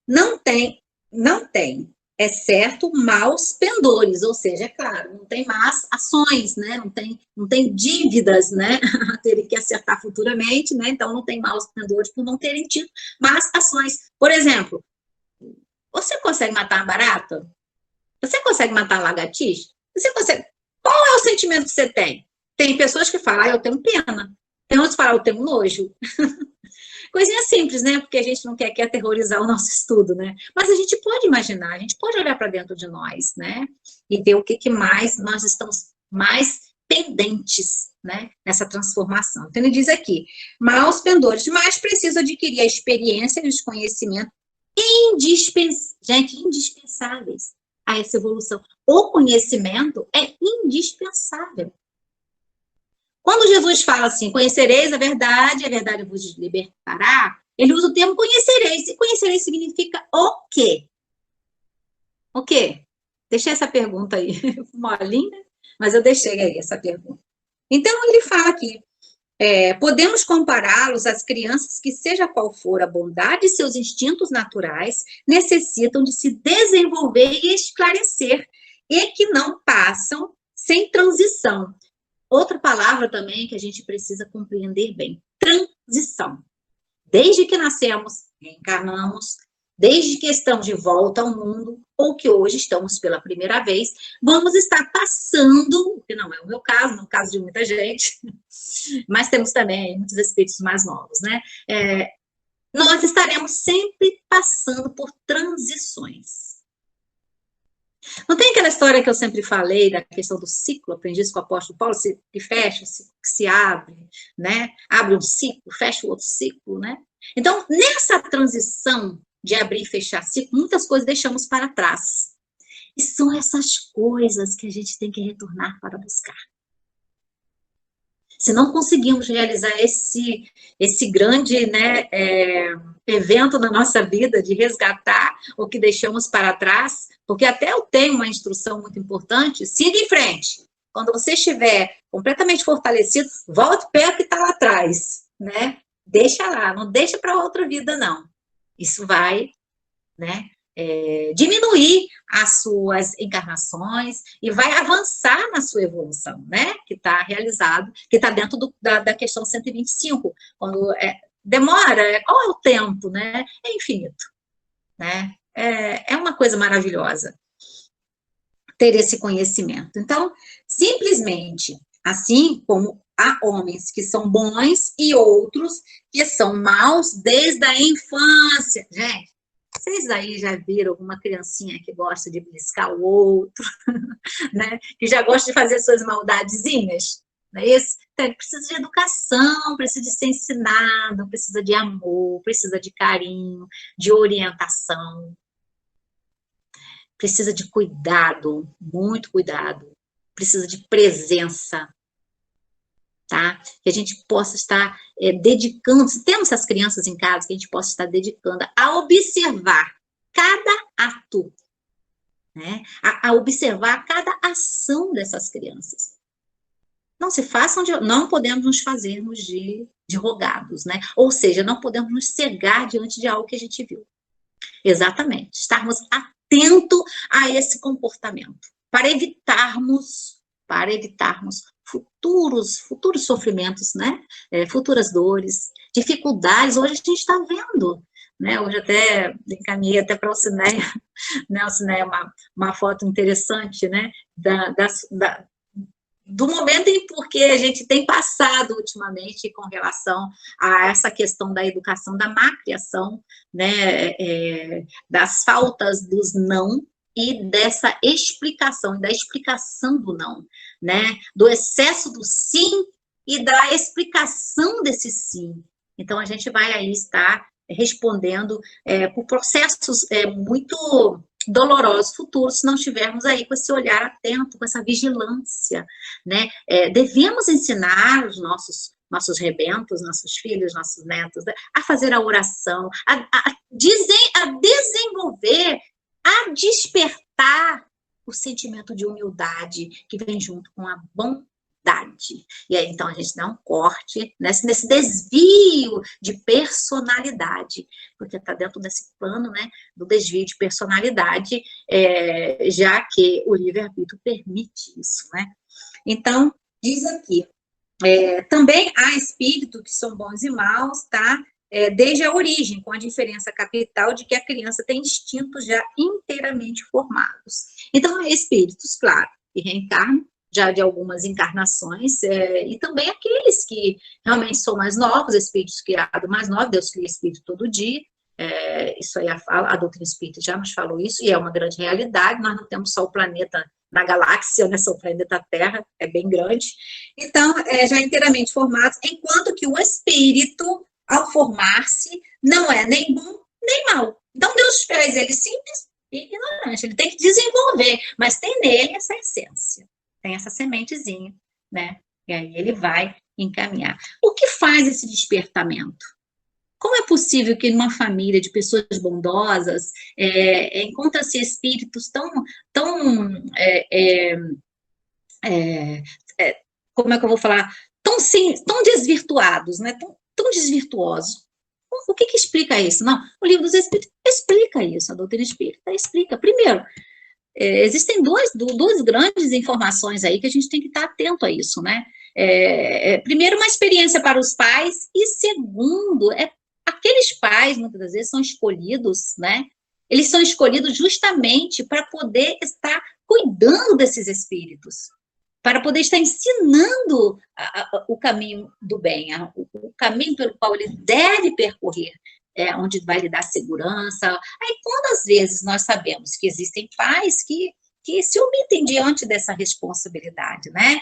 Não tem, é certo, maus pendores, ou seja, é claro, não tem más ações, né? Não tem dívidas, né? A terem que acertar futuramente, né? Então não tem maus pendores por não terem tido más ações. Por exemplo, você consegue matar uma barata? Você consegue matar uma lagartixa? Você consegue? Qual é o sentimento que você tem? Tem pessoas que falam, eu tenho pena. Tem outros que falam, eu tenho nojo. Coisinha simples, né? Porque a gente não quer aqui aterrorizar o nosso estudo, né? Mas a gente pode imaginar, a gente pode olhar para dentro de nós, né? E ver o que mais nós estamos mais pendentes, né? Nessa transformação. Então, ele diz aqui, maus pendores, mas precisa adquirir a experiência e os conhecimentos indispensáveis a essa evolução. O conhecimento é indispensável. Quando Jesus fala assim, conhecereis a verdade vos libertará, ele usa o termo conhecereis. E conhecereis significa o quê? O quê? Deixei essa pergunta aí, molinha, mas eu deixei aí essa pergunta. Então, ele fala aqui, Podemos compará-los às crianças que, seja qual for a bondade de seus instintos naturais, necessitam de se desenvolver e esclarecer, e que não passam sem transição. Outra palavra também que a gente precisa compreender bem, transição. Desde que nascemos, reencarnamos, desde que estamos de volta ao mundo, ou que hoje estamos pela primeira vez, vamos estar passando, que não é o meu caso, no caso de muita gente, mas temos também muitos espíritos mais novos, né? Nós estaremos sempre passando por transições. Não tem aquela história que eu sempre falei, da questão do ciclo, aprendi isso com o apóstolo Paulo, que fecha, que se abre, né? Abre um ciclo, fecha o outro ciclo, né? Então, nessa transição de abrir e fechar ciclo, muitas coisas deixamos para trás. E são essas coisas que a gente tem que retornar para buscar. Se não conseguimos realizar esse grande, né, evento na nossa vida de resgatar o que deixamos para trás, porque até eu tenho uma instrução muito importante, siga em frente. Quando você estiver completamente fortalecido, volte para o que está lá atrás, né? Deixa lá, não deixa para outra vida, não. Isso vai, né, diminuir as suas encarnações e vai avançar na sua evolução, né? Que está realizado, que está dentro da questão 125. Quando demora, qual é o tempo, né? É infinito, né? É uma coisa maravilhosa ter esse conhecimento. Então, simplesmente, assim como há homens que são bons e outros que são maus desde a infância. Gente, vocês aí já viram alguma criancinha que gosta de beliscar o outro, né? Que já gosta de fazer suas maldadezinhas? Não é isso? Então, ele precisa de educação, precisa de ser ensinado, precisa de amor, precisa de carinho, de orientação. Precisa de cuidado, muito cuidado. Precisa de presença. Tá? Que a gente possa estar dedicando, se temos essas crianças em casa, que a gente possa estar dedicando a observar cada ato, né? A observar cada ação dessas crianças. Não se façam não podemos nos fazermos de rogados, né? Ou seja, não podemos nos cegar diante de algo que a gente viu. Exatamente, estarmos atentos a esse comportamento, para evitarmos futuros sofrimentos, né? Futuras dores, dificuldades. Hoje a gente está vendo, né? Hoje até encaminhei até para o Cineia, né? O Cineia é uma foto interessante, né? Do momento em que a gente tem passado ultimamente com relação a essa questão da educação, da má criação, né? Das faltas dos não, e dessa explicação, da explicação do não, né? Do excesso do sim e da explicação desse sim. Então, a gente vai aí estar respondendo por processos muito dolorosos futuros, se não estivermos aí com esse olhar atento, com essa vigilância, né? Devemos ensinar os nossos rebentos, nossos filhos, nossos netos, né? A fazer a oração, a desenvolver, a despertar o sentimento de humildade que vem junto com a bondade. E aí, então, a gente dá um corte nesse desvio de personalidade, porque está dentro desse plano, né, do desvio de personalidade, já que o livre-arbítrio permite isso, né? Então, diz aqui, também há espíritos que são bons e maus, tá? Desde a origem, com a diferença capital de que a criança tem instintos já inteiramente formados. Então, há espíritos, claro, que reencarnam já de algumas encarnações, e também aqueles que realmente são mais novos, espíritos criados mais novos, Deus cria espírito todo dia, isso aí a doutrina espírita já nos falou isso, e é uma grande realidade. Nós não temos só o planeta na galáxia, né, só o planeta Terra, é bem grande. Então, já inteiramente formados, enquanto que o espírito, ao formar-se, não é nem bom nem mal. Então, Deus fez ele simples e ignorante. Ele tem que desenvolver, mas tem nele essa essência, tem essa sementezinha, né? E aí ele vai encaminhar. O que faz esse despertamento? Como é possível que numa família de pessoas bondosas encontra-se espíritos tão como é que eu vou falar? tão desvirtuados, né? Tão desvirtuosos. O que explica isso? Não, o Livro dos Espíritos explica isso, a doutrina espírita explica. Primeiro, existem duas grandes informações aí que a gente tem que estar atento a isso, né? Primeiro, uma experiência para os pais, e segundo, aqueles pais, muitas das vezes, são escolhidos, né? Eles são escolhidos justamente para poder estar cuidando desses espíritos, para poder estar ensinando o caminho do bem, o caminho pelo qual ele deve percorrer, onde vai lhe dar segurança. Aí, quantas vezes nós sabemos que existem pais que se omitem diante dessa responsabilidade, né?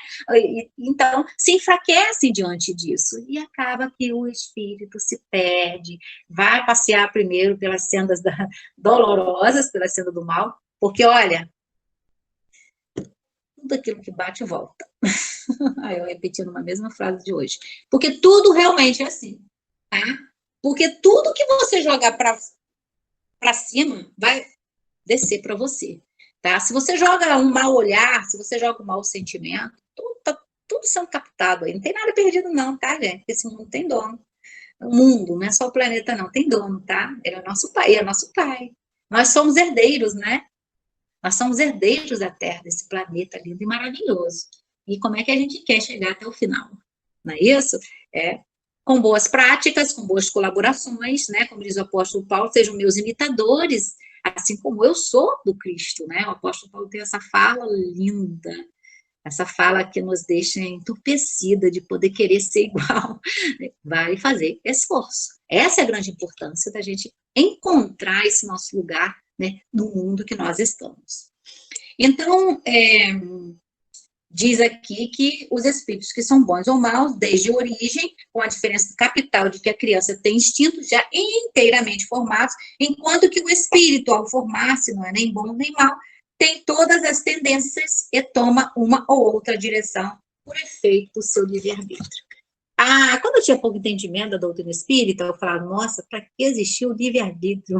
Então, se enfraquecem diante disso, e acaba que o espírito se perde, vai passear primeiro pelas sendas dolorosas, pela senda do mal, porque, olha, tudo aquilo que bate volta. Aí eu repetindo uma mesma frase de hoje. Porque tudo realmente é assim, tá? Porque tudo que você jogar para cima vai descer para você, tá? Se você joga um mau olhar, se você joga um mau sentimento, tá tudo sendo captado aí. Não tem nada perdido não, tá, gente? Esse mundo tem dono. O mundo, não é só o planeta não, tem dono, tá? Ele é nosso pai, é nosso pai. Nós somos herdeiros, né? Nós somos herdeiros da Terra, desse planeta lindo e maravilhoso. E como é que a gente quer chegar até o final? Não é isso? Com boas práticas, com boas colaborações, né? Como diz o apóstolo Paulo, sejam meus imitadores, assim como eu sou do Cristo, né? O apóstolo Paulo tem essa fala linda, essa fala que nos deixa entorpecida de poder querer ser igual. Vai fazer esforço. Essa é a grande importância da gente encontrar esse nosso lugar, né, no mundo que nós estamos. Então, diz aqui que os espíritos que são bons ou maus, desde a origem, com a diferença capital de que a criança tem instintos já inteiramente formados, enquanto que o espírito, ao formar-se, não é nem bom nem mau, tem todas as tendências e toma uma ou outra direção por efeito do seu livre-arbítrio. Quando eu tinha pouco entendimento da doutrina espírita, eu falava, nossa, para que existia o livre-arbítrio?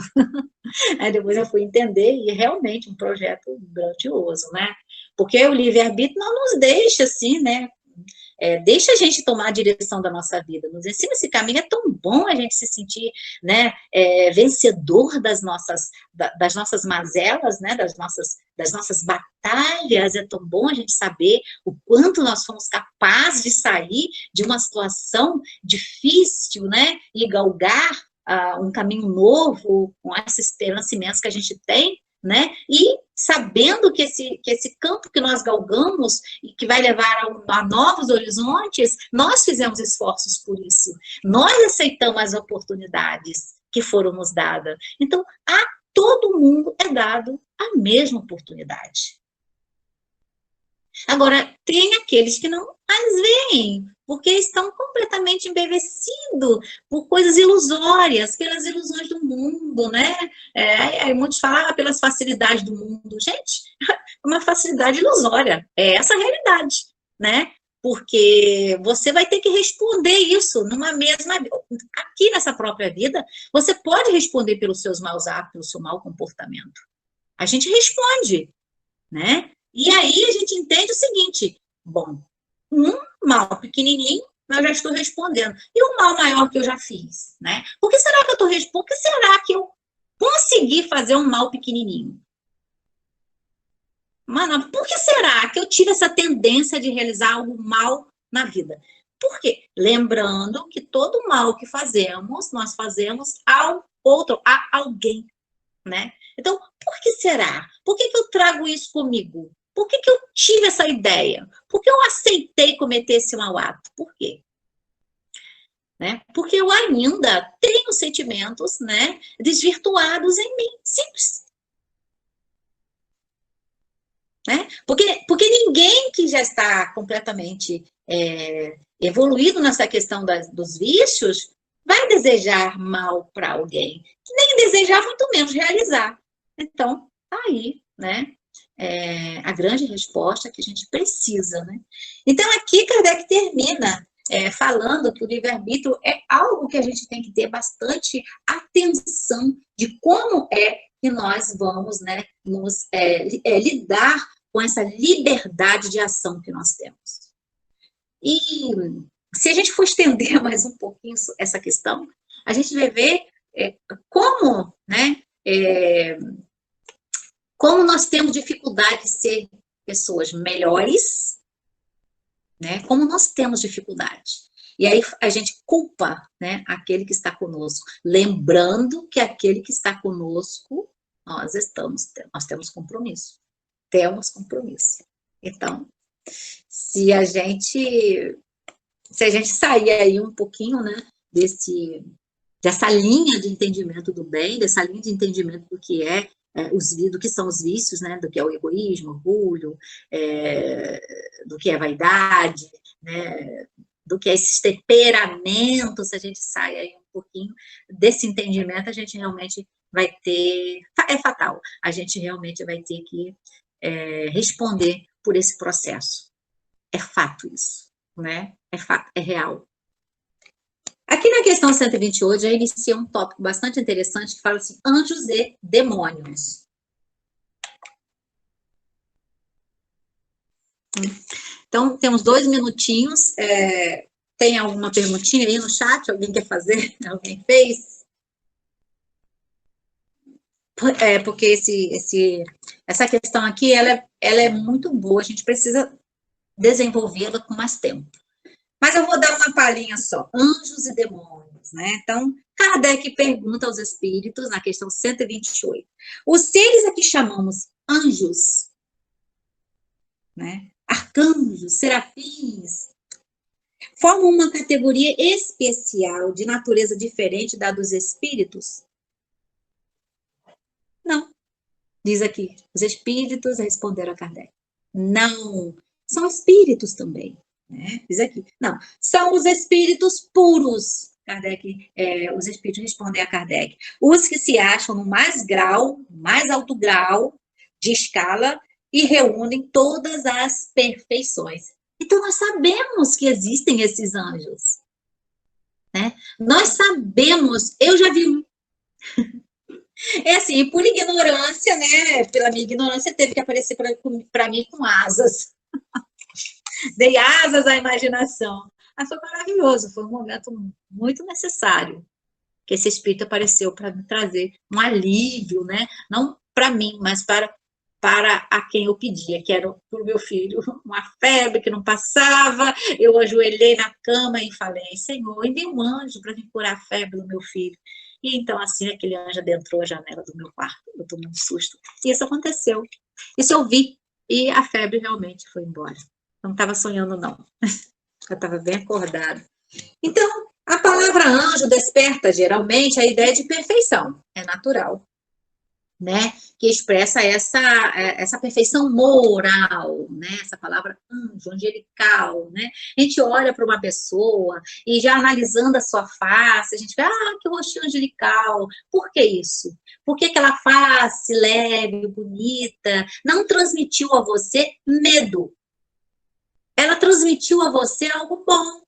Aí depois eu fui entender, e é realmente um projeto grandioso, né? Porque o livre-arbítrio não nos deixa assim, né? Deixa a gente tomar a direção da nossa vida, nos ensina esse caminho. É tão bom a gente se sentir, né, vencedor das nossas mazelas, né, das nossas batalhas. É tão bom a gente saber o quanto nós fomos capazes de sair de uma situação difícil, né, e galgar um caminho novo, com essa esperança imensa que a gente tem, né? E sabendo que esse campo que nós galgamos e que vai levar a novos horizontes, nós fizemos esforços por isso. Nós aceitamos as oportunidades que foram nos dadas. Então, a todo mundo é dado a mesma oportunidade. Agora, tem aqueles que não as veem, porque estão completamente embevecidos por coisas ilusórias, pelas ilusões do mundo, né? Aí muitos falam pelas facilidades do mundo. Gente, uma facilidade ilusória, é essa a realidade, né? Porque você vai ter que responder isso numa mesma... Aqui nessa própria vida, você pode responder pelos seus maus atos, pelo seu mau comportamento. A gente responde, né? E aí a gente entende o seguinte, bom, um mal pequenininho, eu já estou respondendo. E o mal maior que eu já fiz, né? Por que será que eu estou respondendo? Por que será que eu consegui fazer um mal pequenininho? Mano, por que será que eu tive essa tendência de realizar algo mal na vida? Por quê? Lembrando que todo mal que fazemos, nós fazemos ao outro, a alguém, né? Então, por que será? Por que eu trago isso comigo? Por que eu tive essa ideia? Por que eu aceitei cometer esse mau ato? Por quê? Né? Porque eu ainda tenho sentimentos, né, desvirtuados em mim. Simples. Né? Porque ninguém que já está completamente evoluído nessa questão dos vícios vai desejar mal para alguém. Nem desejar, muito menos realizar. Então, tá aí, né? A grande resposta que a gente precisa, né? Então, aqui Kardec termina falando que o livre-arbítrio é algo que a gente tem que ter bastante atenção de como que nós vamos, né, lidar com essa liberdade de ação que nós temos. E se a gente for estender mais um pouquinho essa questão, a gente vai ver como, né, como nós temos dificuldade de ser pessoas melhores, né, como nós temos dificuldade. E aí a gente culpa, né, aquele que está conosco, lembrando que aquele que está conosco, nós temos compromisso. Temos compromisso. Então, se a gente sair aí um pouquinho, né, dessa linha de entendimento do bem, dessa linha de entendimento do que do que são os vícios, né, do que é o egoísmo, orgulho, do que é vaidade, né, do que é esses temperamentos, se a gente sai aí um pouquinho desse entendimento, a gente realmente vai ter, é fatal, a gente realmente vai ter que responder por esse processo. É fato isso, né? É fato, é real. Aqui na questão 128, já inicia um tópico bastante interessante que fala assim, anjos e demônios. Então, temos 2 minutinhos. Tem alguma perguntinha aí no chat? Alguém quer fazer? Alguém fez? Porque essa questão aqui, ela é muito boa, a gente precisa desenvolvê-la com mais tempo. Mas eu vou dar uma palhinha só. Anjos e demônios, né? Então, Kardec pergunta aos espíritos, na questão 128. Os seres a que chamamos anjos, né? Arcanjos, serafins, formam uma categoria especial de natureza diferente da dos espíritos? Não. Diz aqui, os espíritos responderam a Kardec. Não, são espíritos também. Né? Diz aqui, não, são os espíritos puros. Kardec, os espíritos respondem a Kardec. Os que se acham no mais alto grau de escala e reúnem todas as perfeições. Então, nós sabemos que existem esses anjos. Né? Nós sabemos, eu já vi um. É assim, por ignorância, né? Pela minha ignorância, teve que aparecer para mim com asas. Dei asas à imaginação. Mas foi maravilhoso, foi um momento muito necessário que esse espírito apareceu para me trazer um alívio, né? Não para mim, mas para a quem eu pedia, que era para o meu filho, uma febre que não passava. Eu ajoelhei na cama e falei, Senhor, envia um anjo para vir curar a febre do meu filho. E então, assim, aquele anjo adentrou a janela do meu quarto. Eu tomei um susto. E isso aconteceu. Isso eu vi. E a febre realmente foi embora. Não estava sonhando, não. Eu estava bem acordada. Então, a palavra anjo desperta, geralmente, a ideia de perfeição. É natural. Né? Que expressa essa perfeição moral, né? Essa palavra anjo, angelical, né? A gente olha para uma pessoa e já analisando a sua face, a gente vê, que rostinho angelical. Por que isso? Por que aquela face leve, bonita, não transmitiu a você medo? Ela transmitiu a você algo bom.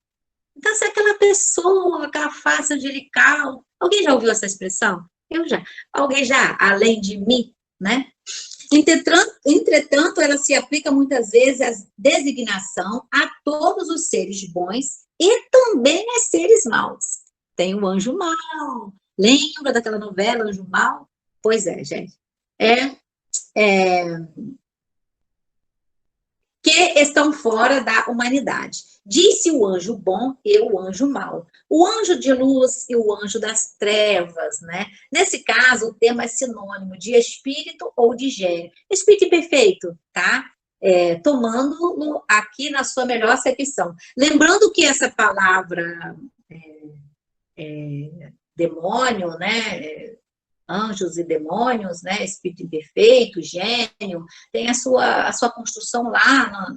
Então, se aquela pessoa, aquela face angelical, alguém já ouviu essa expressão? Eu já. Alguém já, além de mim, né? Entretanto, ela se aplica muitas vezes à designação a todos os seres bons e também a seres maus. Tem o anjo mau. Lembra daquela novela, Anjo Mau? Pois é, gente. Que estão fora da humanidade. Disse o anjo bom e o anjo mau. O anjo de luz e o anjo das trevas, né? Nesse caso, o termo é sinônimo de espírito ou de gênio. Espírito imperfeito, tá? Tomando-no aqui na sua melhor acepção. Lembrando que essa palavra demônio, né? Anjos e demônios, né, espírito imperfeito, gênio, tem a sua construção lá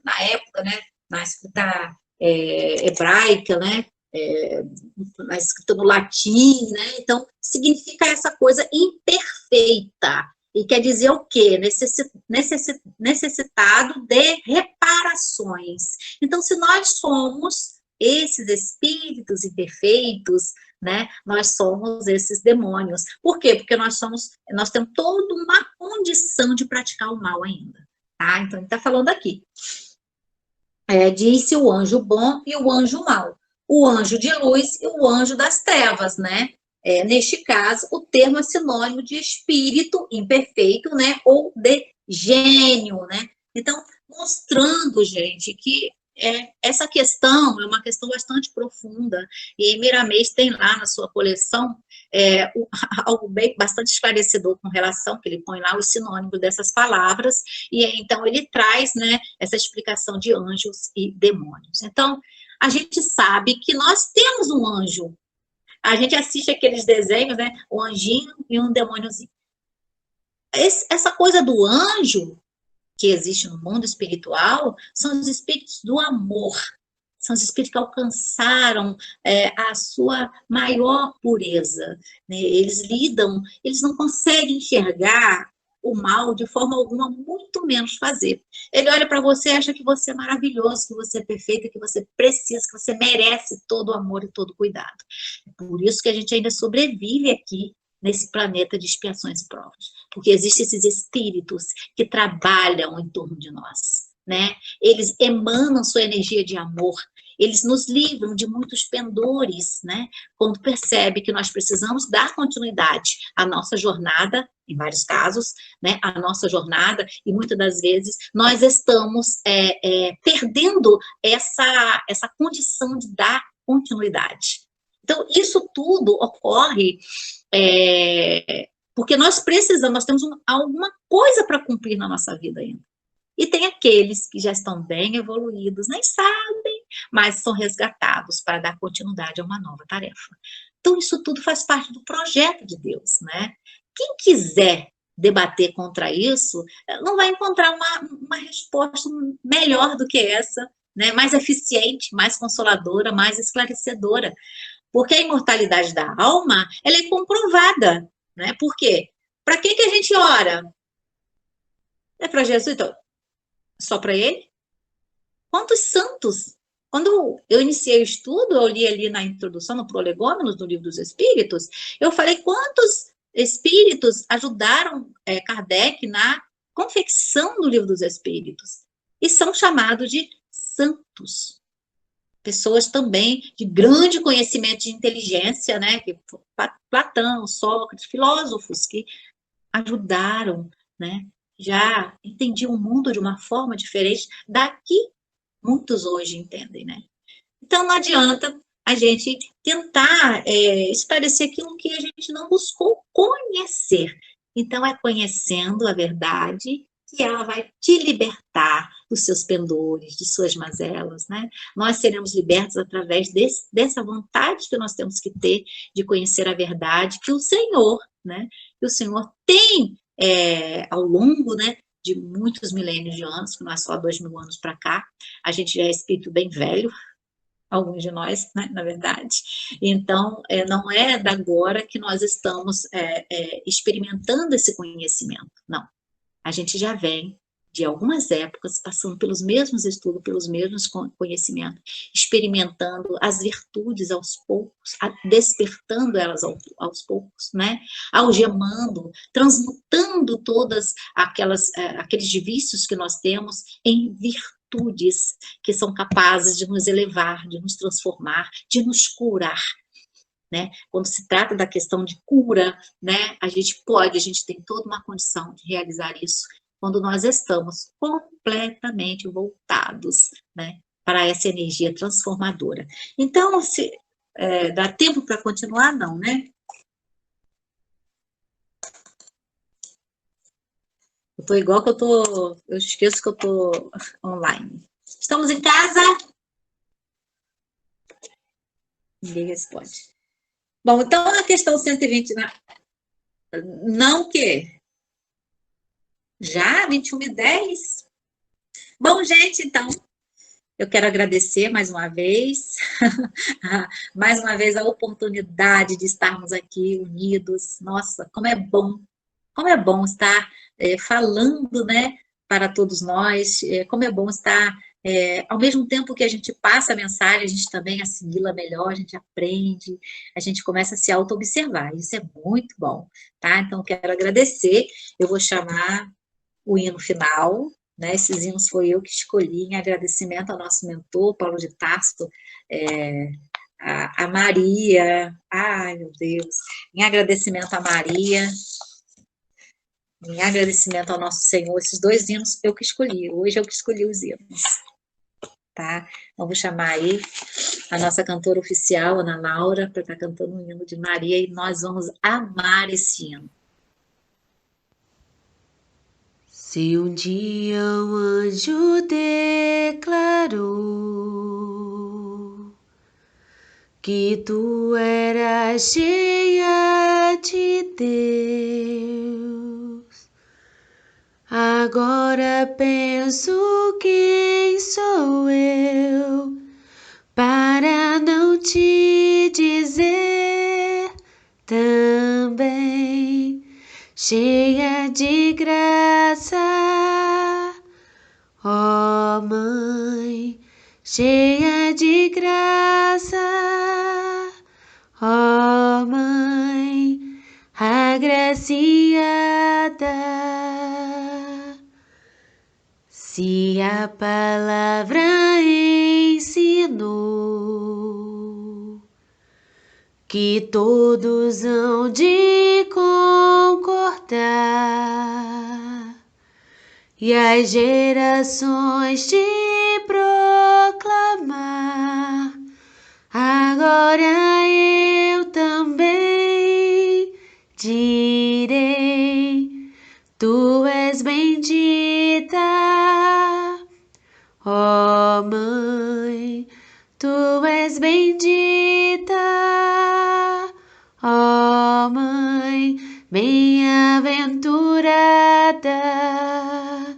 na época, né, na escrita hebraica, né, na escrita no latim, né, então significa essa coisa imperfeita, e quer dizer o quê? Necessitado de reparações. Então, se nós somos esses espíritos imperfeitos, né? Nós somos esses demônios. Por quê? Porque nós temos toda uma condição de praticar o mal ainda. Tá? Então, ele está falando aqui. disse o anjo bom e o anjo mau. O anjo de luz e o anjo das trevas, né? Neste caso, o termo é sinônimo de espírito imperfeito, né? Ou de gênio, né? Então, mostrando, gente, que essa questão é uma questão bastante profunda, e Miramês tem lá na sua coleção algo bastante esclarecedor com relação, que ele põe lá os sinônimos dessas palavras, e então ele traz, né, essa explicação de anjos e demônios. Então, a gente sabe que nós temos um anjo. A gente assiste aqueles desenhos, né, um anjinho e um demôniozinho. Essa coisa do anjo que existe no mundo espiritual são os espíritos do amor, são os espíritos que alcançaram a sua maior pureza, né? Eles não conseguem enxergar o mal de forma alguma, muito menos fazer. Ele olha para você e acha que você é maravilhoso, que você é perfeito, que você precisa, que você merece todo o amor e todo o cuidado. É por isso que a gente ainda sobrevive aqui, nesse planeta de expiações e provas. Porque existem esses espíritos que trabalham em torno de nós, né? Eles emanam sua energia de amor, eles nos livram de muitos pendores, né? Quando percebe que nós precisamos dar continuidade à nossa jornada, em vários casos, né? A nossa jornada, e muitas das vezes nós estamos perdendo essa condição de dar continuidade. Então, isso tudo ocorre porque nós precisamos, nós temos alguma coisa para cumprir na nossa vida ainda. E tem aqueles que já estão bem evoluídos, nem sabem, mas são resgatados para dar continuidade a uma nova tarefa. Então, isso tudo faz parte do projeto de Deus, né? Quem quiser debater contra isso, não vai encontrar uma resposta melhor do que essa, né? Mais eficiente, mais consoladora, mais esclarecedora. Porque a imortalidade da alma, ela é comprovada, né? Por quê? Para que a gente ora? É para Jesus, então? Só para ele? Quantos santos? Quando eu iniciei o estudo, eu li ali na introdução, no Prolegômenos, do Livro dos Espíritos, eu falei quantos espíritos ajudaram Kardec na confecção do Livro dos Espíritos. E são chamados de santos. Pessoas também de grande conhecimento de inteligência, né? Platão, Sócrates, filósofos que ajudaram, né? Já entendiam o mundo de uma forma diferente da que muitos hoje entendem, né? Então, não adianta a gente tentar esclarecer aquilo que a gente não buscou conhecer. Então, é conhecendo a verdade que ela vai te libertar dos seus pendores, de suas mazelas, né? Nós seremos libertos através dessa vontade que nós temos que ter de conhecer a verdade que o Senhor, né? Que o Senhor tem ao longo, né, de muitos milênios de anos, que não é só 2000 anos para cá, a gente já é espírito bem velho, alguns de nós, né, na verdade. Então, não é da agora que nós estamos experimentando esse conhecimento, não. A gente já vem de algumas épocas, passando pelos mesmos estudos, pelos mesmos conhecimentos, experimentando as virtudes aos poucos, despertando elas aos poucos, né? Algemando, transmutando todas aqueles vícios que nós temos em virtudes que são capazes de nos elevar, de nos transformar, de nos curar. Né? Quando se trata da questão de cura, né, a gente tem toda uma condição de realizar isso quando nós estamos completamente voltados, né, para essa energia transformadora. Então, se dá tempo para continuar? Não, né? Eu estou igual que eu esqueço que eu estou online. Estamos em casa? Ninguém responde. Bom, então a questão 120, não que? Já? 21h10? Bom, gente, então, eu quero agradecer mais uma vez a oportunidade de estarmos aqui unidos. Nossa, como é bom estar falando, né, para todos nós, como é bom estar, ao mesmo tempo que a gente passa a mensagem, a gente também assimila melhor, a gente aprende, a gente começa a se auto-observar, isso é muito bom, tá? Então, quero agradecer, eu vou chamar o hino final, né? Esses hinos foi eu que escolhi, em agradecimento ao nosso mentor, Paulo de Tarso, a Maria, ai meu Deus, em agradecimento a Maria, em agradecimento ao nosso Senhor, esses 2 hinos eu que escolhi, hoje eu que escolhi os hinos, tá? Então, vou chamar aí a nossa cantora oficial, Ana Laura, para estar cantando o hino de Maria, e nós vamos amar esse hino. Se um dia um anjo declarou que tu eras cheia de Deus, agora penso quem sou eu para não te dizer também, cheia de graça, ó Mãe, cheia de graça, ó Mãe, agraciada. Se a palavra ensinou que todos hão de concordar e as gerações te proclamar, agora eu também direi: tu és bendita, ó Mãe, tu és bendita, ó Mãe, bem-aventurada.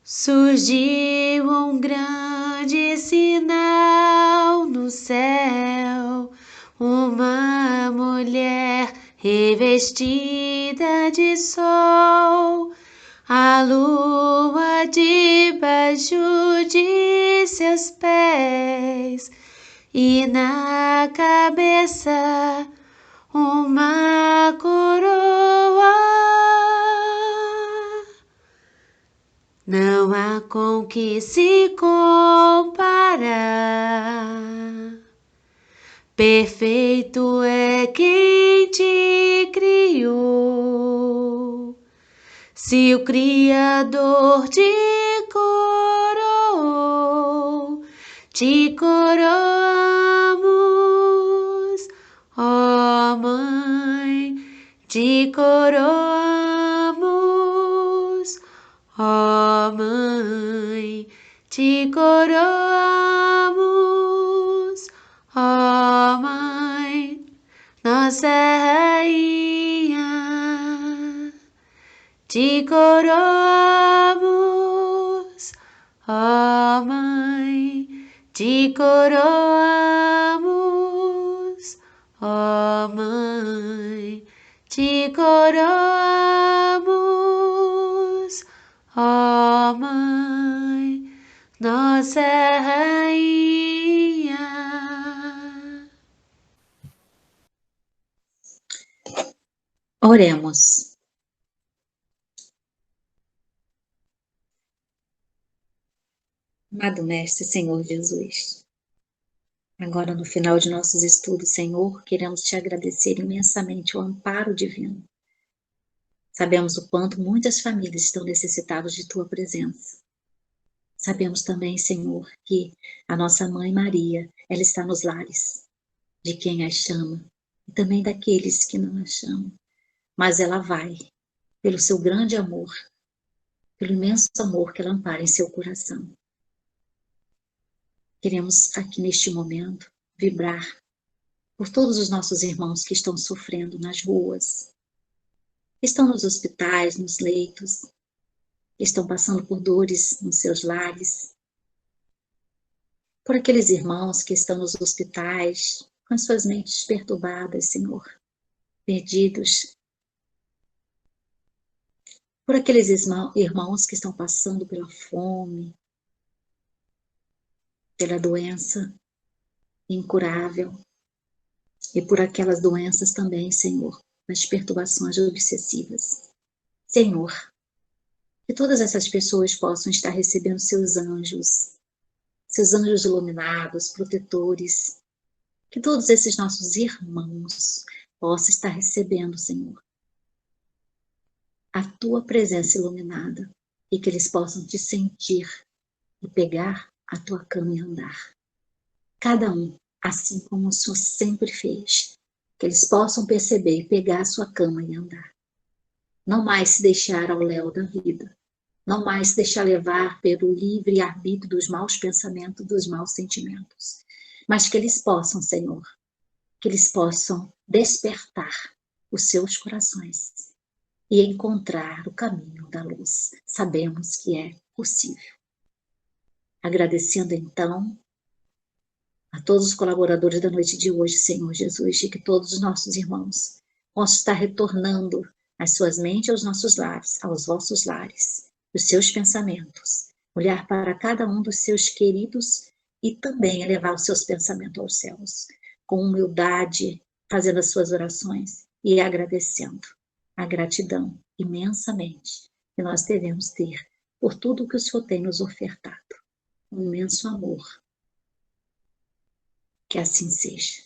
Surgiu um grande sinal no céu, uma mulher revestida de sol, a lua debaixo de seus pés, e na cabeça uma coroa. Não há com que se comparar. Perfeito é quem te criou. Se o Criador te coroamos, ó Mãe, te coroamos, ó Mãe, te coroamos, ó Mãe, nossa Rainha, te coroamos, ó Mãe, te coroamos, ó Mãe, te coroamos, ó Mãe, nossa Rainha. Oremos. Amado Mestre, Senhor Jesus, agora no final de nossos estudos, Senhor, queremos te agradecer imensamente o amparo divino. Sabemos o quanto muitas famílias estão necessitadas de tua presença. Sabemos também, Senhor, que a nossa Mãe Maria, ela está nos lares de quem a chama e também daqueles que não a chamam. Mas ela vai, pelo seu grande amor, pelo imenso amor que ela ampara em seu coração. Queremos aqui neste momento vibrar por todos os nossos irmãos que estão sofrendo nas ruas, que estão nos hospitais, nos leitos, que estão passando por dores nos seus lares, por aqueles irmãos que estão nos hospitais com as suas mentes perturbadas, Senhor, perdidos, por aqueles irmãos que estão passando pela fome, pela doença incurável, e por aquelas doenças também, Senhor, das perturbações obsessivas. Senhor, Que todas essas pessoas possam estar recebendo seus anjos iluminados, protetores. Que todos esses nossos irmãos possam estar recebendo, Senhor, a tua presença iluminada e que eles possam te sentir e pegar a tua cama e andar. Cada um, assim como o Senhor sempre fez, que eles possam perceber e pegar a sua cama e andar. Não mais se deixar ao léu da vida, não mais se deixar levar pelo livre arbítrio dos maus pensamentos, dos maus sentimentos, mas que eles possam, Senhor, que eles possam despertar os seus corações e encontrar o caminho da luz. Sabemos que é possível. Agradecendo então a todos os colaboradores da noite de hoje, Senhor Jesus, e que todos os nossos irmãos possam estar retornando às suas mentes, aos nossos lares, aos vossos lares, os seus pensamentos, olhar para cada um dos seus queridos e também elevar os seus pensamentos aos céus, com humildade, fazendo as suas orações e agradecendo a gratidão imensamente que nós devemos ter por tudo que o Senhor tem nos ofertado. Um imenso amor. Que assim seja.